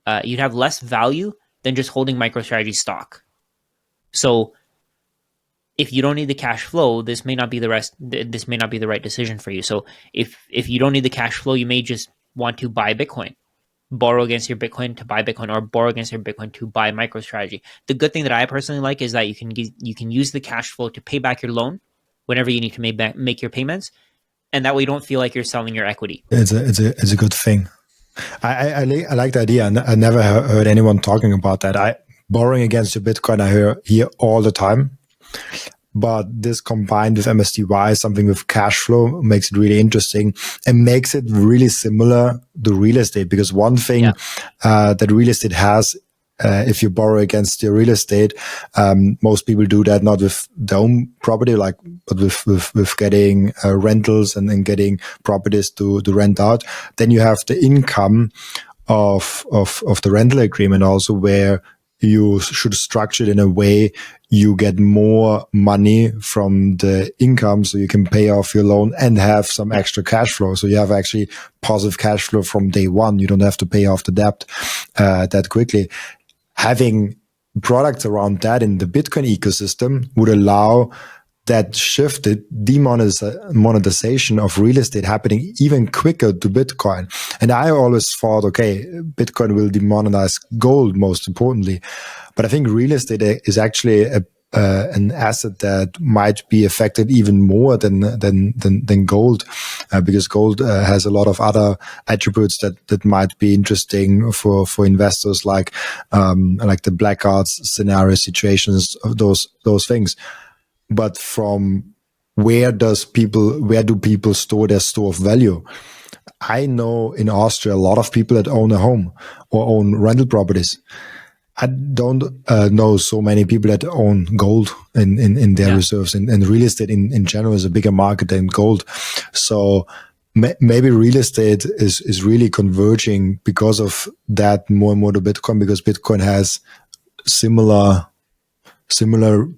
value than just holding MicroStrategy stock. So if you don't need the cash flow, this may not be the right decision for you. So if you don't need the cash flow, you may just want to buy Bitcoin, borrow against your Bitcoin to buy Bitcoin, or borrow against your Bitcoin to buy MicroStrategy. The good thing that I personally like is that you can use the cash flow to pay back your loan whenever you need to make your payments, and that way you don't feel like you're selling your equity. It's a good thing. I like the idea. I never heard anyone talking about that. Borrowing against your Bitcoin, I hear all the time. But this combined with MSTY, something with cash flow, makes it really interesting and makes it really similar to real estate. Because one thing that real estate has, if you borrow against your real estate, most people do that not with their own property, but with getting rentals and then getting properties to rent out. Then you have the income of the rental agreement also, where you should structure it in a way you get more money from the income so you can pay off your loan and have some extra cash flow. So you have actually positive cash flow from day one. You don't have to pay off the debt that quickly. Having products around that in the Bitcoin ecosystem would allow that shift, the demonetization of real estate happening even quicker to Bitcoin. And I always thought, okay, Bitcoin will demonetize gold most importantly. But I think real estate is actually an asset that might be affected even more than gold, because gold has a lot of other attributes that might be interesting for investors, like the blackouts scenario situations, those things. But from where do people store their store of value? I know in Austria a lot of people that own a home or own rental properties. I don't know so many people that own gold in their reserves, and real estate in general is a bigger market than gold. So maybe real estate is really converging because of that more and more to Bitcoin, because Bitcoin has similar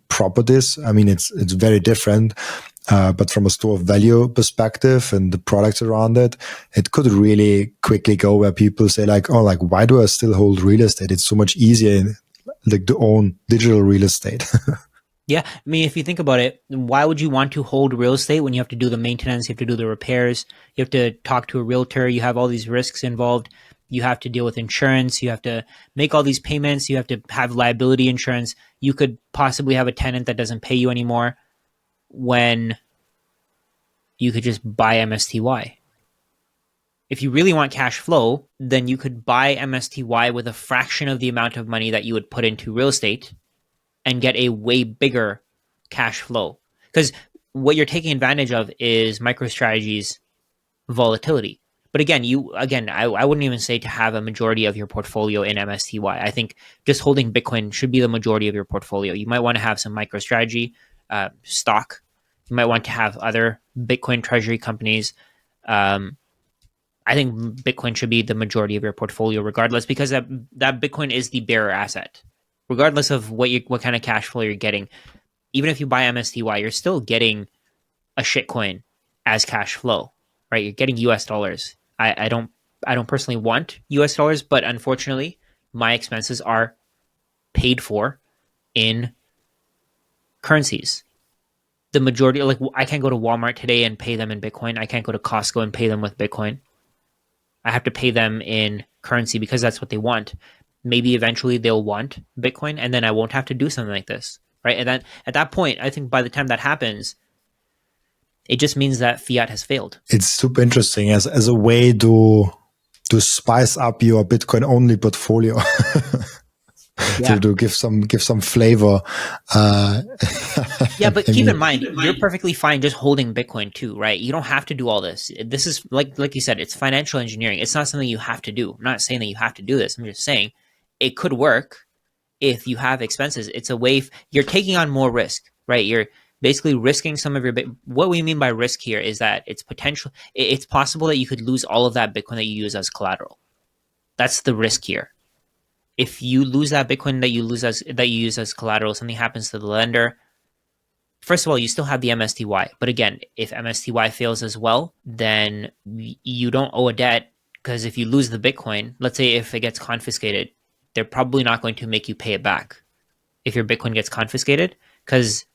properties. I mean, it's very different, but from a store of value perspective and the products around it, it could really quickly go where people say like, oh, like, why do I still hold real estate? It's so much easier, like, to own digital real estate. Yeah, I mean, if you think about it, why would you want to hold real estate when you have to do the maintenance, you have to do the repairs, you have to talk to a realtor, you have all these risks involved, you have to deal with insurance, you have to make all these payments, you have to have liability insurance. You could possibly have a tenant that doesn't pay you anymore when you could just buy MSTY. If you really want cash flow, then you could buy MSTY with a fraction of the amount of money that you would put into real estate and get a way bigger cash flow. Because what you're taking advantage of is MicroStrategy's volatility. But again, I wouldn't even say to have a majority of your portfolio in MSTY. I think just holding Bitcoin should be the majority of your portfolio. You might want to have some MicroStrategy stock. You might want to have other Bitcoin treasury companies. I think Bitcoin should be the majority of your portfolio, regardless, because that Bitcoin is the bearer asset, regardless of what kind of cash flow you're getting. Even if you buy MSTY, you're still getting a shitcoin as cash flow, right? You're getting US dollars. I don't personally want US dollars, but unfortunately, my expenses are paid for in currencies. The majority, like, I can't go to Walmart today and pay them in Bitcoin. I can't go to Costco and pay them with Bitcoin. I have to pay them in currency because that's what they want. Maybe eventually they'll want Bitcoin, and then I won't have to do something like this, right? And then at that point, I think by the time that happens, it just means that fiat has failed. It's super interesting as a way to spice up your Bitcoin only portfolio. Yeah. to give some flavor. Yeah, but keep in mind, you're perfectly fine just holding Bitcoin too, right? You don't have to do all this. This is like you said, it's financial engineering. It's not something you have to do. I'm not saying that you have to do this. I'm just saying it could work if you have expenses. It's a way you're taking on more risk, right? You're basically risking some of your what we mean by risk here is that it's possible that you could lose all of that Bitcoin that you use as collateral. That's the risk here. If you lose that Bitcoin that you use as collateral, something happens to the lender. First of all, you still have the MSTY. But again, if MSTY fails as well, then you don't owe a debt, because if you lose the Bitcoin, let's say if it gets confiscated, they're probably not going to make you pay it back if your Bitcoin gets confiscated, because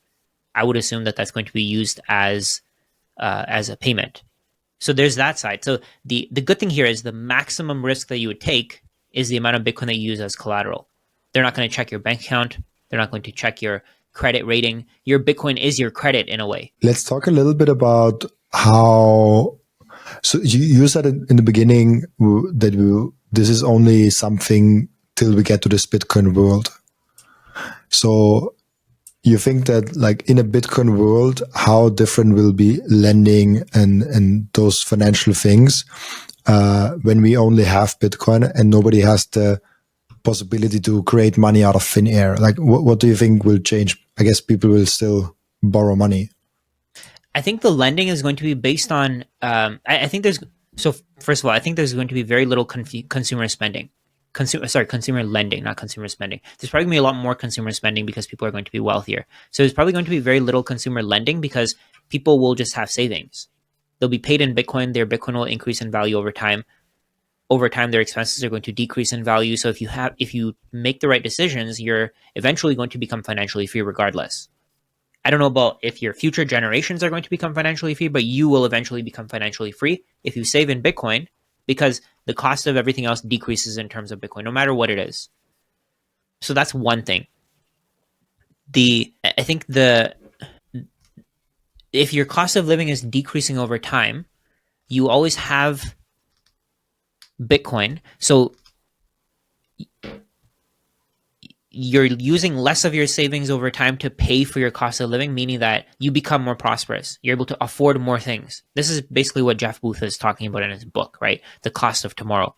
I would assume that that's going to be used as a payment. So there's that side. So the good thing here is the maximum risk that you would take is the amount of Bitcoin that you use as collateral. They're not going to check your bank account. They're not going to check your credit rating. Your Bitcoin is your credit in a way. Let's talk a little bit about how. So you said in the beginning that this is only something till we get to this Bitcoin world. So you think that, like, in a Bitcoin world, how different will be lending and those financial things when we only have Bitcoin and nobody has the possibility to create money out of thin air? Like, what do you think will change? I guess people will still borrow money. I think the lending is going to be based on. I think there's. So first of all, I think there's going to be very little consumer spending. Consumer lending, not consumer spending. There's probably going to be a lot more consumer spending because people are going to be wealthier. So there's probably going to be very little consumer lending because people will just have savings. They'll be paid in Bitcoin. Their Bitcoin will increase in value over time. Over time, their expenses are going to decrease in value. So if you make the right decisions, you're eventually going to become financially free regardless. I don't know about if your future generations are going to become financially free, but you will eventually become financially free if you save in Bitcoin, because the cost of everything else decreases in terms of Bitcoin, no matter what it is. So that's one thing. I think if your cost of living is decreasing over time, you always have Bitcoin. So you're using less of your savings over time to pay for your cost of living, meaning that you become more prosperous. You're able to afford more things. This is basically what Jeff Booth is talking about in his book, right? The Cost of Tomorrow,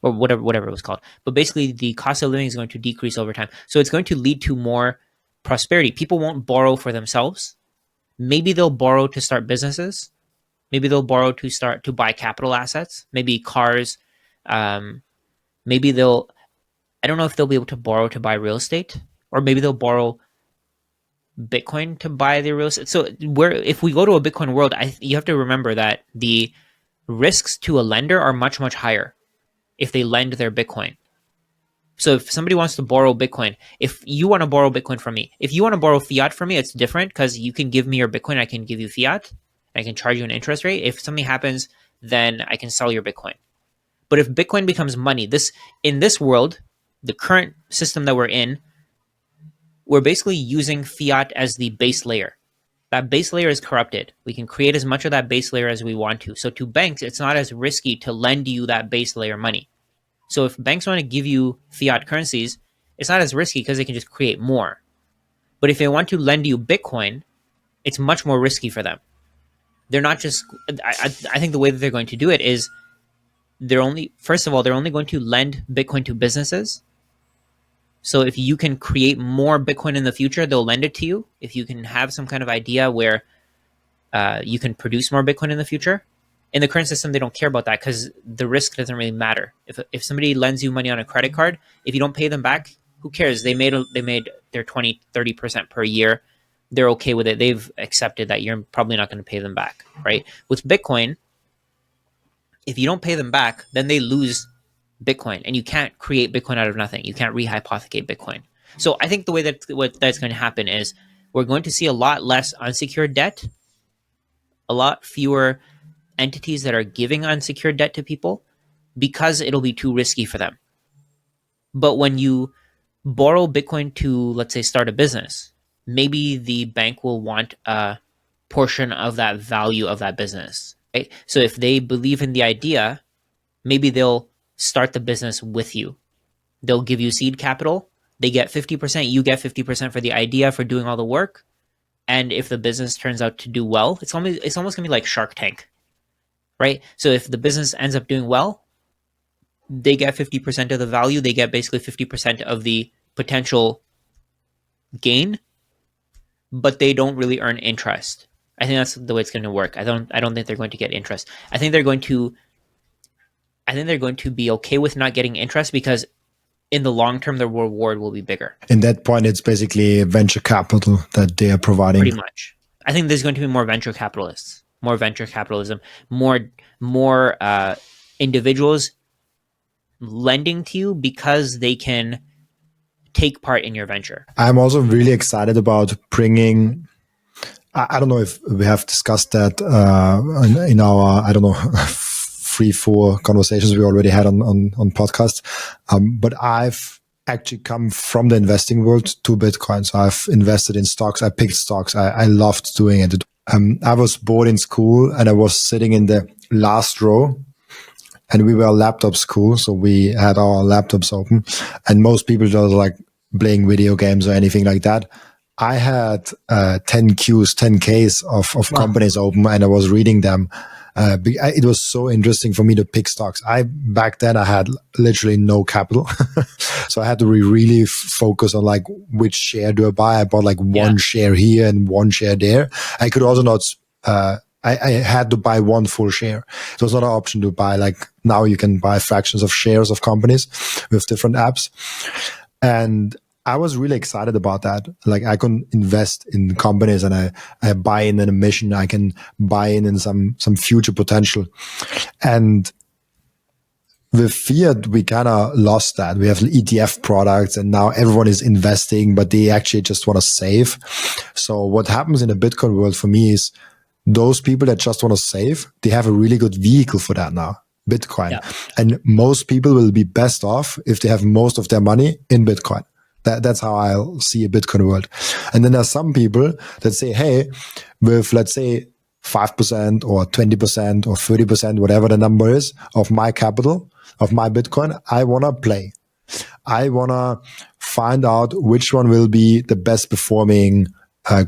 or whatever it was called. But basically, the cost of living is going to decrease over time. So it's going to lead to more prosperity. People won't borrow for themselves. Maybe they'll borrow to start businesses. Maybe they'll borrow to buy capital assets, maybe cars. Maybe I don't know if they'll be able to borrow to buy real estate, or maybe they'll borrow Bitcoin to buy the real estate. So if we go to a Bitcoin world, you have to remember that the risks to a lender are much, much higher if they lend their Bitcoin. So if somebody wants to borrow Bitcoin, if you want to borrow Bitcoin from me, if you want to borrow fiat from me, it's different because you can give me your Bitcoin, I can give you fiat, I can charge you an interest rate. If something happens, then I can sell your Bitcoin. But if Bitcoin becomes money, in this world, the current system that we're in, we're basically using fiat as the base layer. That base layer is corrupted. We can create as much of that base layer as we want to. So to banks, it's not as risky to lend you that base layer money. So if banks want to give you fiat currencies, it's not as risky because they can just create more. But if they want to lend you Bitcoin, it's much more risky for them. They're not just, I think the way that they're going to do it is they're only going to lend Bitcoin to businesses. So if you can create more Bitcoin in the future, they'll lend it to you. If you can have some kind of idea where you can produce more Bitcoin in the future. In the current system, they don't care about that because the risk doesn't really matter. If somebody lends you money on a credit card, if you don't pay them back, who cares? They made their 20, 30% per year. They're okay with it. They've accepted that you're probably not going to pay them back, right? With Bitcoin, if you don't pay them back, then they lose Bitcoin, and you can't create Bitcoin out of nothing. You can't rehypothecate Bitcoin. So I think the way that's going to happen is we're going to see a lot less unsecured debt, a lot fewer entities that are giving unsecured debt to people because it'll be too risky for them. But when you borrow Bitcoin to, let's say, start a business, maybe the bank will want a portion of that value of that business, right? So if they believe in the idea, maybe they'll start the business with you. They'll give you seed capital. They get 50%. You get 50% for the idea, for doing all the work. And if the business turns out to do well, it's almost going to be like Shark Tank, right? So if the business ends up doing well, they get 50% of the value. They get basically 50% of the potential gain, but they don't really earn interest. I think that's the way it's going to work. I don't think they're going to get interest. I think they're going to be okay with not getting interest because in the long term, the reward will be bigger. In that point, it's basically venture capital that they are providing. Pretty much. I think there's going to be more venture capitalists, more venture capitalism, more individuals lending to you because they can take part in your venture. I'm also really excited about bringing, I don't know if we have discussed that in our, 3-4 conversations we already had on podcasts. But I've actually come from the investing world to Bitcoin. So I've invested in stocks. I picked stocks. I loved doing it. I was bored in school and I was sitting in the last row, and we were a laptop school. So we had our laptops open, and most people just like playing video games or anything like that. I had 10 Ks of companies open, and I was reading them. It was so interesting for me to pick stocks. Back then I had literally no capital. So I had to really focus on like which share do I buy. I bought like one share here and one share there. I could also not, I had to buy one full share. It was not an option to buy, like now you can buy fractions of shares of companies with different apps. And I was really excited about that. Like I can invest in companies and I buy in a mission. I can buy in some future potential. And with fiat, we kind of lost that. We have ETF products and now everyone is investing, but they actually just want to save. So what happens in the Bitcoin world for me is those people that just want to save, they have a really good vehicle for that now. Bitcoin. Yeah. And most people will be best off if they have most of their money in Bitcoin. That's how I'll see a Bitcoin world. And then there's some people that say, hey, with let's say 5% or 20% or 30%, whatever the number is of my capital, of my Bitcoin, I want to play. I want to find out which one will be the best performing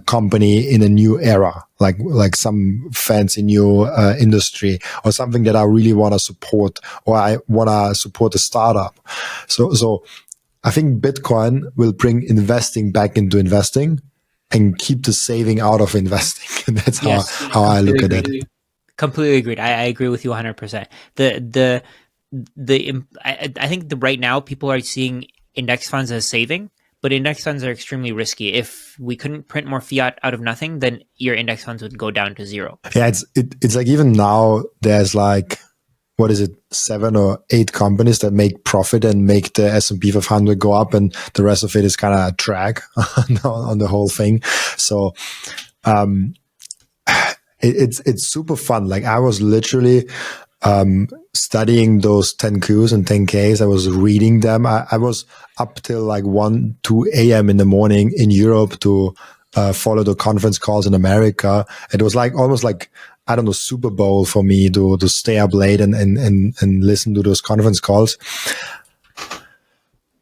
company in a new era, like some fancy new industry, or something that I really want to support, or I want to support a startup. So I think Bitcoin will bring investing back into investing and keep the saving out of investing. That's how I look at it. Completely agreed. I agree with you 100%. I think right now people are seeing index funds as saving, but index funds are extremely risky. If we couldn't print more fiat out of nothing, then your index funds would go down to zero. Yeah, it's like even now there's like, what is it, 7 or 8 companies that make profit and make the S&P 500 go up, and the rest of it is kind of a drag on the whole thing. So it's super fun. Like I was literally studying those 10Qs and 10Ks. I was reading them. I was up till like 1, 2 a.m. in the morning in Europe to follow the conference calls in America. It was like almost like, I don't know, Super Bowl for me to stay up late and listen to those conference calls.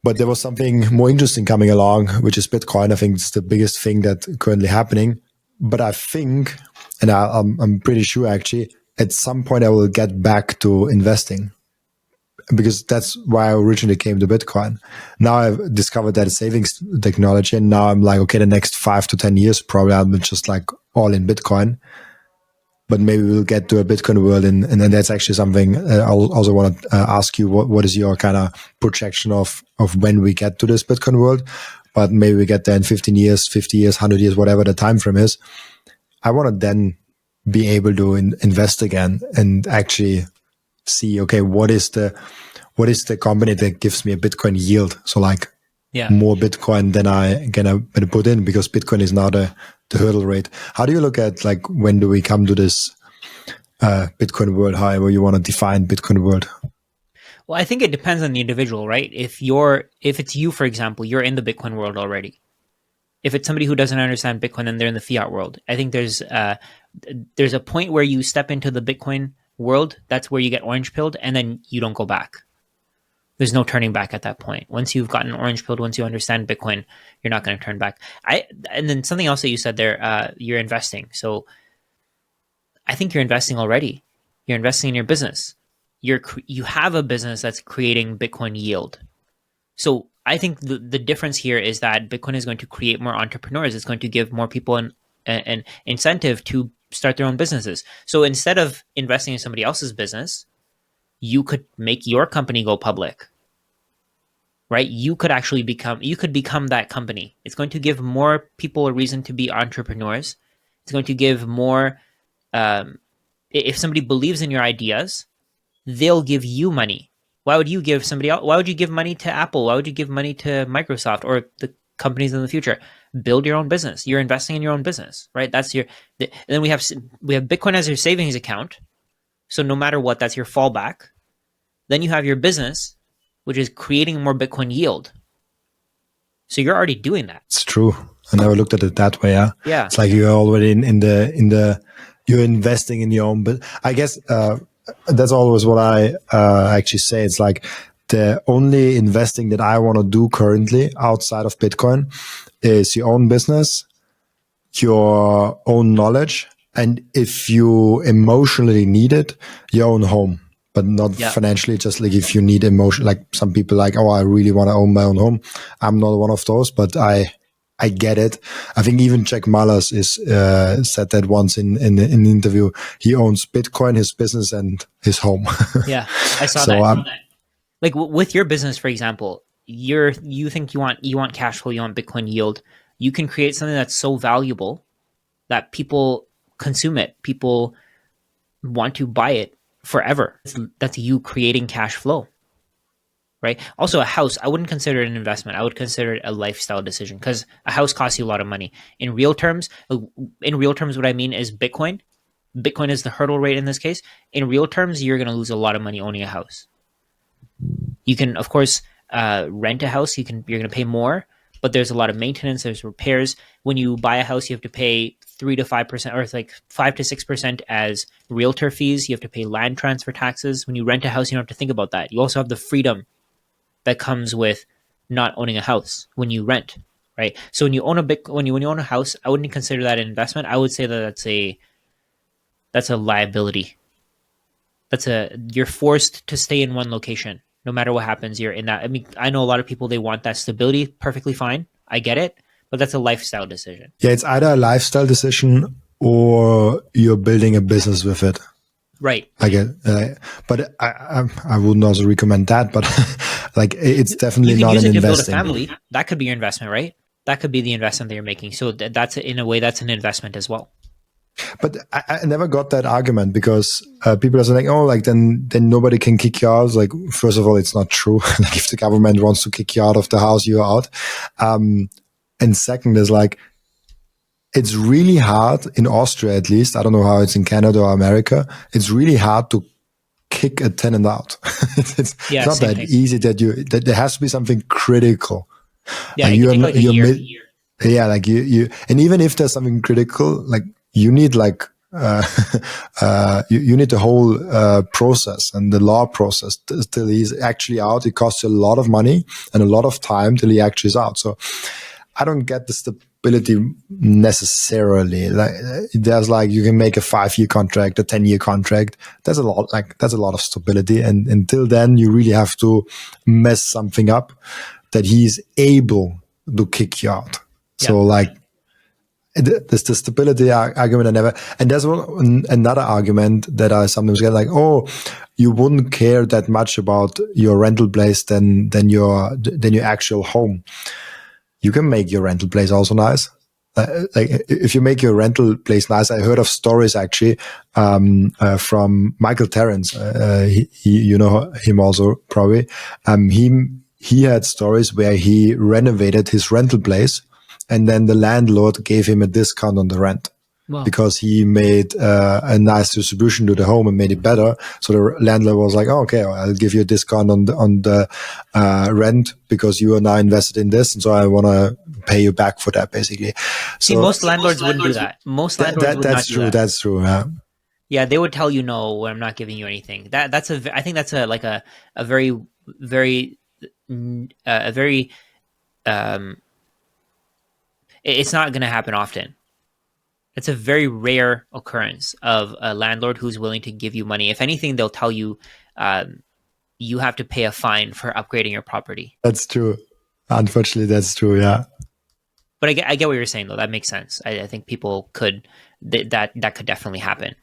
But there was something more interesting coming along, which is Bitcoin. I think it's the biggest thing that's currently happening. But I think, and I'm pretty sure actually, at some point I will get back to investing, because that's why I originally came to Bitcoin. Now I've discovered that savings technology, and now I'm like, okay, the next 5 to 10 years probably I'll be just like all in Bitcoin. But maybe we'll get to a Bitcoin world, and then that's actually something I also want to ask you. What is your kind of projection of when we get to this Bitcoin world? But maybe we get there in 15 years, 50 years, 100 years, whatever the time frame is. I want to then be able to invest again and actually see, okay, what is the company that gives me a Bitcoin yield? So like more Bitcoin than I gonna put in, because Bitcoin is now the hurdle rate. How do you look at, like, when do we come to this Bitcoin world, however you want to define Bitcoin world? Well, I think it depends on the individual, right? If it's you, for example, you're in the Bitcoin world already. If it's somebody who doesn't understand Bitcoin and they're in the fiat world, I think there's a point where you step into the Bitcoin world. That's where you get orange pilled, and then you don't go back. There's no turning back at that point. Once you've gotten orange pilled, once you understand Bitcoin, you're not going to turn back. And then something else that you said there, you're investing. So I think you're investing already. You're investing in your business. You have a business that's creating Bitcoin yield. So I think the difference here is that Bitcoin is going to create more entrepreneurs. It's going to give more people an incentive to start their own businesses. So instead of investing in somebody else's business, you could make your company go public, right? You could become that company. It's going to give more people a reason to be entrepreneurs. It's going to give more, if somebody believes in your ideas, they'll give you money. Why would you give somebody else? Why would you give money to Apple? Why would you give money to Microsoft or the companies in the future? Build your own business. You're investing in your own business, right? And then we have Bitcoin as your savings account. So no matter what, that's your fallback. Then you have your business, which is creating more Bitcoin yield. So you're already doing that. It's true. I never looked at it that way. Yeah. Yeah. It's like you're already in the you're investing in your own. But I guess that's always what I actually say. It's like the only investing that I want to do currently outside of Bitcoin is your own business, your own knowledge, and if you emotionally need it, your own home. But not financially, just like if you need emotion, like some people like, oh, I really want to own my own home. I'm not one of those, but I get it. I think even Jack Mallers said that once in an interview. He owns Bitcoin, his business, and his home. Yeah, I saw that. Like with your business, for example, you think you want cash flow, you want Bitcoin yield. You can create something that's so valuable that people consume it. People want to buy it forever. That's you creating cash flow, right? Also, a house, I wouldn't consider it an investment. I would consider it a lifestyle decision, because a house costs you a lot of money. In real terms, what I mean is Bitcoin. Bitcoin is the hurdle rate in this case. In real terms, you're going to lose a lot of money owning a house. You can, of course, rent a house. You're going to pay more, but there's a lot of maintenance. There's repairs. When you buy a house, you have to pay 3 to 5%, or it's like 5 to 6% as realtor fees. You have to pay land transfer taxes. When you rent a house, you don't have to think about that. You also have the freedom that comes with not owning a house when you rent, right? So when you own when you own a house, I wouldn't consider that an investment. I would say that that's a liability. You're forced to stay in one location no matter what happens. You're in that. I mean, I know a lot of people, they want that stability. Perfectly fine. I get it, but that's a lifestyle decision. Yeah, it's either a lifestyle decision or you're building a business with it. Right. I get, but I wouldn't also recommend that. But like, it's definitely not an investing. You could use it to build a family. That could be your investment, right? That could be the investment that you're making. So that's, in a way, that's an investment as well. But I never got that argument, because people are saying, "Oh, like then nobody can kick you out." Like, first of all, it's not true. Like, if the government wants to kick you out of the house, you're out. And second is like, it's really hard in Austria, at least. I don't know how it's in Canada or America. It's really hard to kick a tenant out. it's not that easy. That there has to be something critical. Yeah, like you take a year. Yeah, like you, and even if there's something critical, like you need like you need the whole process and the law process till he's actually out. It costs you a lot of money and a lot of time till he actually is out. So I don't get the stability necessarily. Like, there's like, you can make a 5-year contract, a 10-year contract. That's a lot. Like, that's a lot of stability. And until then, you really have to mess something up that he's able to kick you out. Yeah. So like, there's the stability argument. And there's another argument that I sometimes get, like, oh, you wouldn't care that much about your rental place than your actual home. You can make your rental place also nice. Like, if you make your rental place nice, I heard of stories actually from Michael Terrence. You know him also probably. He had stories where he renovated his rental place, and then the landlord gave him a discount on the rent. Wow. Because he made a nice distribution to the home and made it better. So the landlord was like, "Oh, okay, I'll give you a discount on the rent because you are now invested in this, and so I want to pay you back for that, basically." So, see, most landlords wouldn't do that. Most landlords would not do that. That's true. Yeah. Yeah, they would tell you, "No, I'm not giving you anything." I think that's a very it's not going to happen often. It's a very rare occurrence of a landlord who's willing to give you money. If anything, they'll tell you you have to pay a fine for upgrading your property. That's true. Unfortunately, that's true. Yeah. But I get what you're saying, though. That makes sense. I think people could that could definitely happen.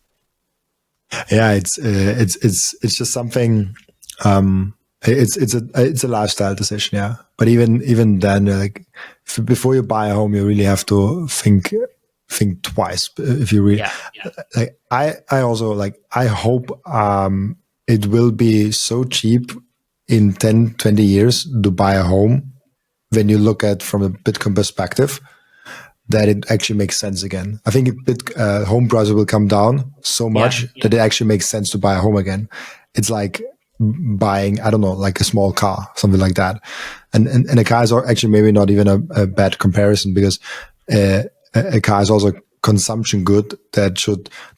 Yeah, it's just something. It's a lifestyle decision. Yeah, but even then, like, before you buy a home, you really have to think twice if you really. Yeah. Like, I also, like, I hope it will be so cheap in 10, 20 years to buy a home, when you look at from a Bitcoin perspective, that it actually makes sense again. I think home prices will come down so much that it actually makes sense to buy a home again. It's like buying, I don't know, like a small car, something like that. And a car is actually maybe not even a bad comparison, because a car is also consumption good that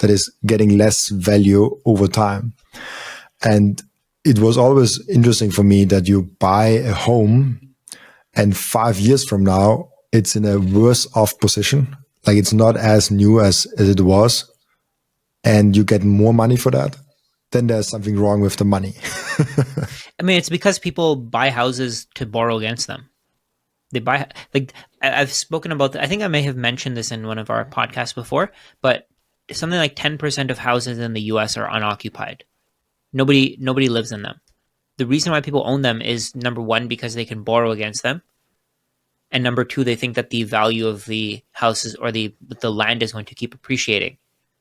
is getting less value over time. And it was always interesting for me that you buy a home and 5 years from now, it's in a worse off position. Like, it's not as new as it was, and you get more money for that. Then there's something wrong with the money. I mean, it's because people buy houses to borrow against them. They buy, like, I've spoken about, I think I may have mentioned this in one of our podcasts before, but something like 10% of houses in the US are unoccupied. Nobody lives in them. The reason why people own them is, number one, because they can borrow against them. And number two, they think that the value of the houses or the land is going to keep appreciating.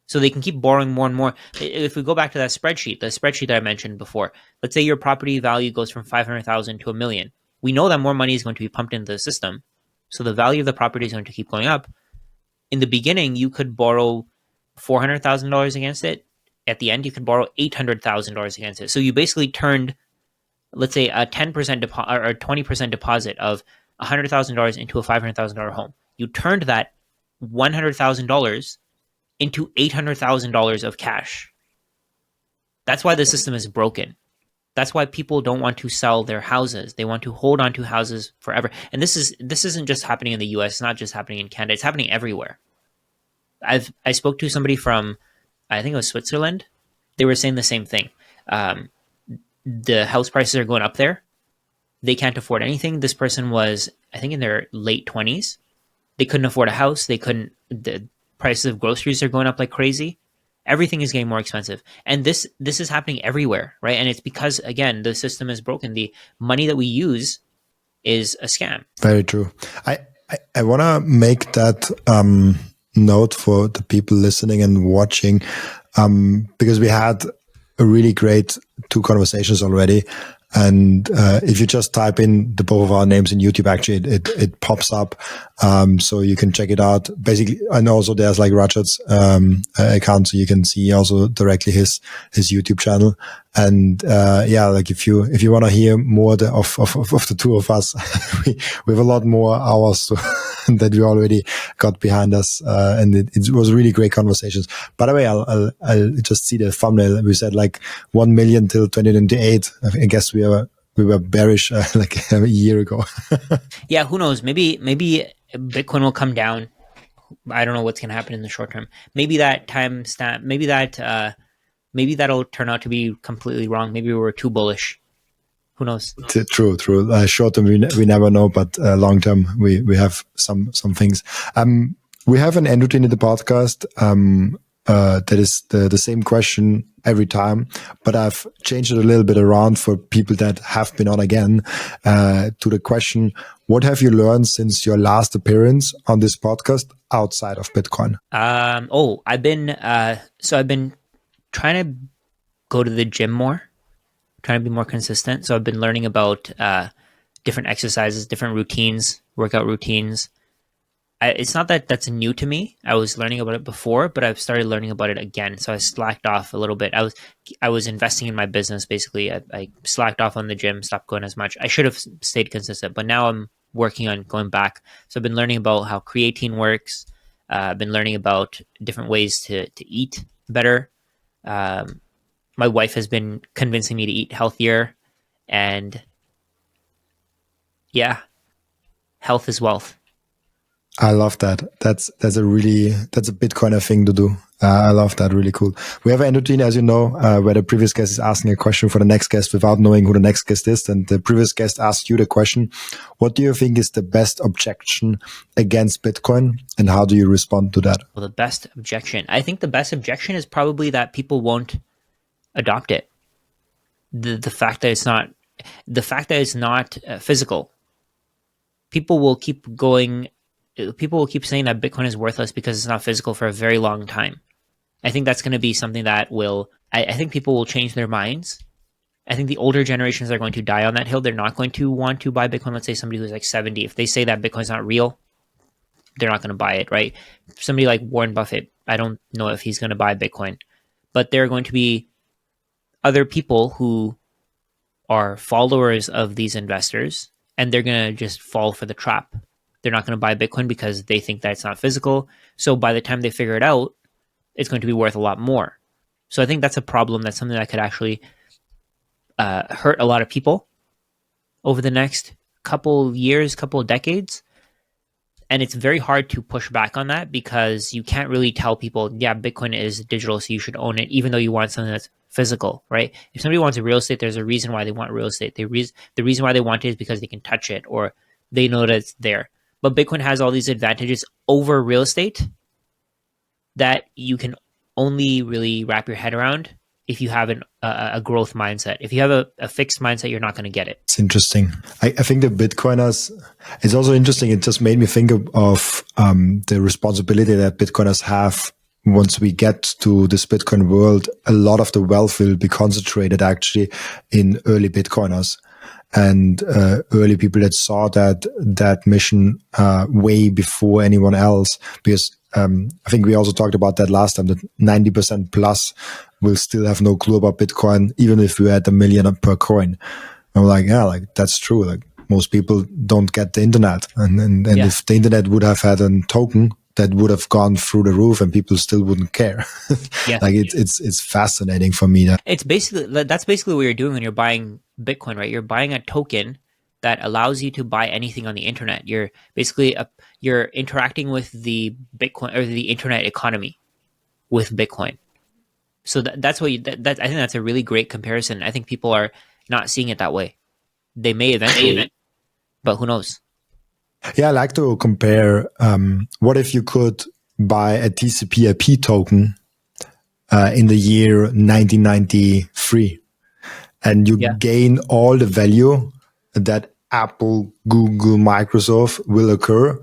So they can keep borrowing more and more. If we go back to the spreadsheet that I mentioned before, let's say your property value goes from 500,000 to $1 million. We know that more money is going to be pumped into the system. So the value of the property is going to keep going up. In the beginning, you could borrow $400,000 against it. At the end, you could borrow $800,000 against it. So you basically turned, let's say, a 10% deposit or 20% deposit of $100,000 into a $500,000 home. You turned that $100,000 into $800,000 of cash. That's why the system is broken. That's why people don't want to sell their houses. They want to hold on to houses forever. And this isn't just happening in the US, it's not just happening in Canada, it's happening everywhere. I spoke to somebody from, I think it was Switzerland. They were saying the same thing. The house prices are going up there. They can't afford anything. This person was, I think, in their late 20s. They couldn't afford a house. The prices of groceries are going up like crazy. Everything is getting more expensive. And this is happening everywhere, right? And it's because, again, the system is broken. The money that we use is a scam. Very true. I want to make that note for the people listening and watching, because we had a really great 2 conversations already. And if you just type in the both of our names in YouTube, actually it pops up, so you can check it out. Basically, and also there's like Rajat's account, so you can see also directly his YouTube channel. And like if you want to hear more of the 2 of us, we have a lot more hours that we already got behind us, and it was really great conversations. By the way, I'll just see the thumbnail. We said like 1 million till 2028. I guess we were bearish like a year ago. Yeah, who knows? Maybe Bitcoin will come down. I don't know what's going to happen in the short term. Maybe that time stamp. Maybe that'll turn out to be completely wrong. Maybe we were too bullish. Who knows? True. Short term, we never know, but long term, we have some things. We have an end routine in the podcast. That is the same question every time, but I've changed it a little bit around for people that have been on again, to the question, what have you learned since your last appearance on this podcast outside of Bitcoin? I've been trying to go to the gym more, trying to be more consistent. So I've been learning about different exercises, different routines, workout routines. It's not that that's new to me. I was learning about it before, but I've started learning about it again. So I slacked off a little bit. I was investing in my business, basically. I slacked off on the gym, stopped going as much. I should have stayed consistent, but now I'm working on going back. So I've been learning about how creatine works. I've been learning about different ways to eat better. My wife has been convincing me to eat healthier, and yeah, health is wealth. I love that. That's a Bitcoiner thing to do. I love that. Really cool. We have an end routine, as you know, where the previous guest is asking a question for the next guest without knowing who the next guest is. And the previous guest asked you the question, what do you think is the best objection against Bitcoin, and how do you respond to that? Well, the best objection. I think the best objection is probably that people won't adopt it. The fact that it's not physical. People will keep saying that Bitcoin is worthless because it's not physical for a very long time. I think that's going to be something that I think people will change their minds. I think the older generations are going to die on that hill. They're not going to want to buy Bitcoin. Let's say somebody who's like 70. If they say that Bitcoin's not real, they're not going to buy it, right? Somebody like Warren Buffett, I don't know if he's going to buy Bitcoin. But there are going to be other people who are followers of these investors, and they're going to just fall for the trap. They're not going to buy Bitcoin because they think that it's not physical. So by the time they figure it out, it's going to be worth a lot more. So I think that's a problem. That's something that could actually hurt a lot of people over the next couple years, couple of decades. And it's very hard to push back on that because you can't really tell people, yeah, Bitcoin is digital, so you should own it, even though you want something that's physical, right? If somebody wants a real estate, there's a reason why they want real estate. The reason why they want it is because they can touch it or they know that it's there. But Bitcoin has all these advantages over real estate that you can only really wrap your head around if you have a growth mindset. If you have a fixed mindset, you're not going to get it. It's interesting. I think the Bitcoiners, it's also interesting. It just made me think of the responsibility that Bitcoiners have. Once we get to this Bitcoin world, a lot of the wealth will be concentrated actually in early Bitcoiners. And early people that saw that mission way before anyone else, because I think we also talked about that last time, that 90% plus will still have no clue about Bitcoin, even if we had $1 million per coin. I'm like, yeah, like that's true. Like most people don't get the internet, and if the internet would have had a token that would have gone through the roof and people still wouldn't care. Yeah. Like it's fascinating for me. That's basically what you're doing when you're buying Bitcoin, right? You're buying a token that allows you to buy anything on the internet. You're basically you're interacting with the Bitcoin or the internet economy with Bitcoin. So that's what I think that's a really great comparison. I think people are not seeing it that way. They may eventually, but who knows? Yeah, I like to compare. What if you could buy a TCP/IP token in the year 1993, and you gain all the value that Apple, Google, Microsoft will occur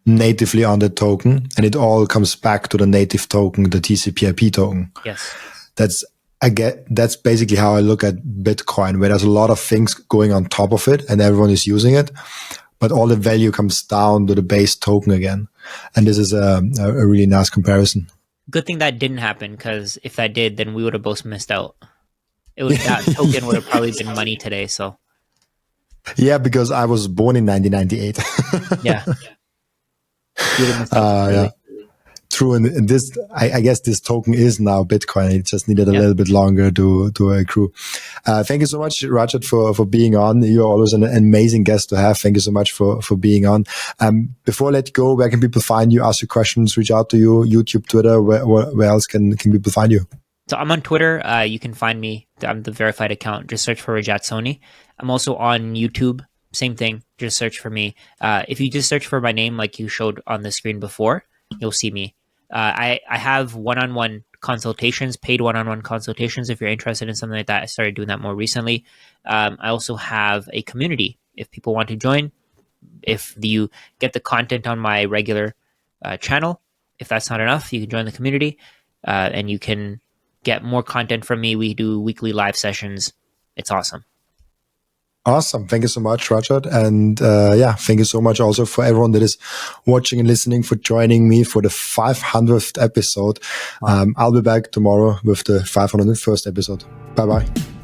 natively on the token, and it all comes back to the native token, the TCP/IP token. Yes, that's basically how I look at Bitcoin, where there's a lot of things going on top of it, and everyone is using it, but all the value comes down to the base token again. And this is a really nice comparison. Good thing that didn't happen, because if that did, then we would have both missed out. That token would have probably been money today. So yeah, because I was born in 1998. Yeah. Yeah. True, and this, I guess, this token is now Bitcoin. It just needed a little bit longer to accrue. Thank you so much, Rajat, for being on. You're always an amazing guest to have. Thank you so much for being on. Before I let you go, where can people find you? Ask you questions, reach out to you, YouTube, Twitter. Where else can people find you? So I'm on Twitter. You can find me. I'm the verified account. Just search for Rajat Soni. I'm also on YouTube. Same thing. Just search for me. If you just search for my name, like you showed on the screen before, you'll see me. I have one-on-one consultations, paid one-on-one consultations. If you're interested in something like that, I started doing that more recently. I also have a community. If people want to join, if you get the content on my regular channel, if that's not enough, you can join the community and you can get more content from me. We do weekly live sessions. It's awesome. Awesome. Thank you so much, Rajat. And thank you so much also for everyone that is watching and listening, for joining me for the 500th episode. Wow. I'll be back tomorrow with the 501st episode. Bye-bye.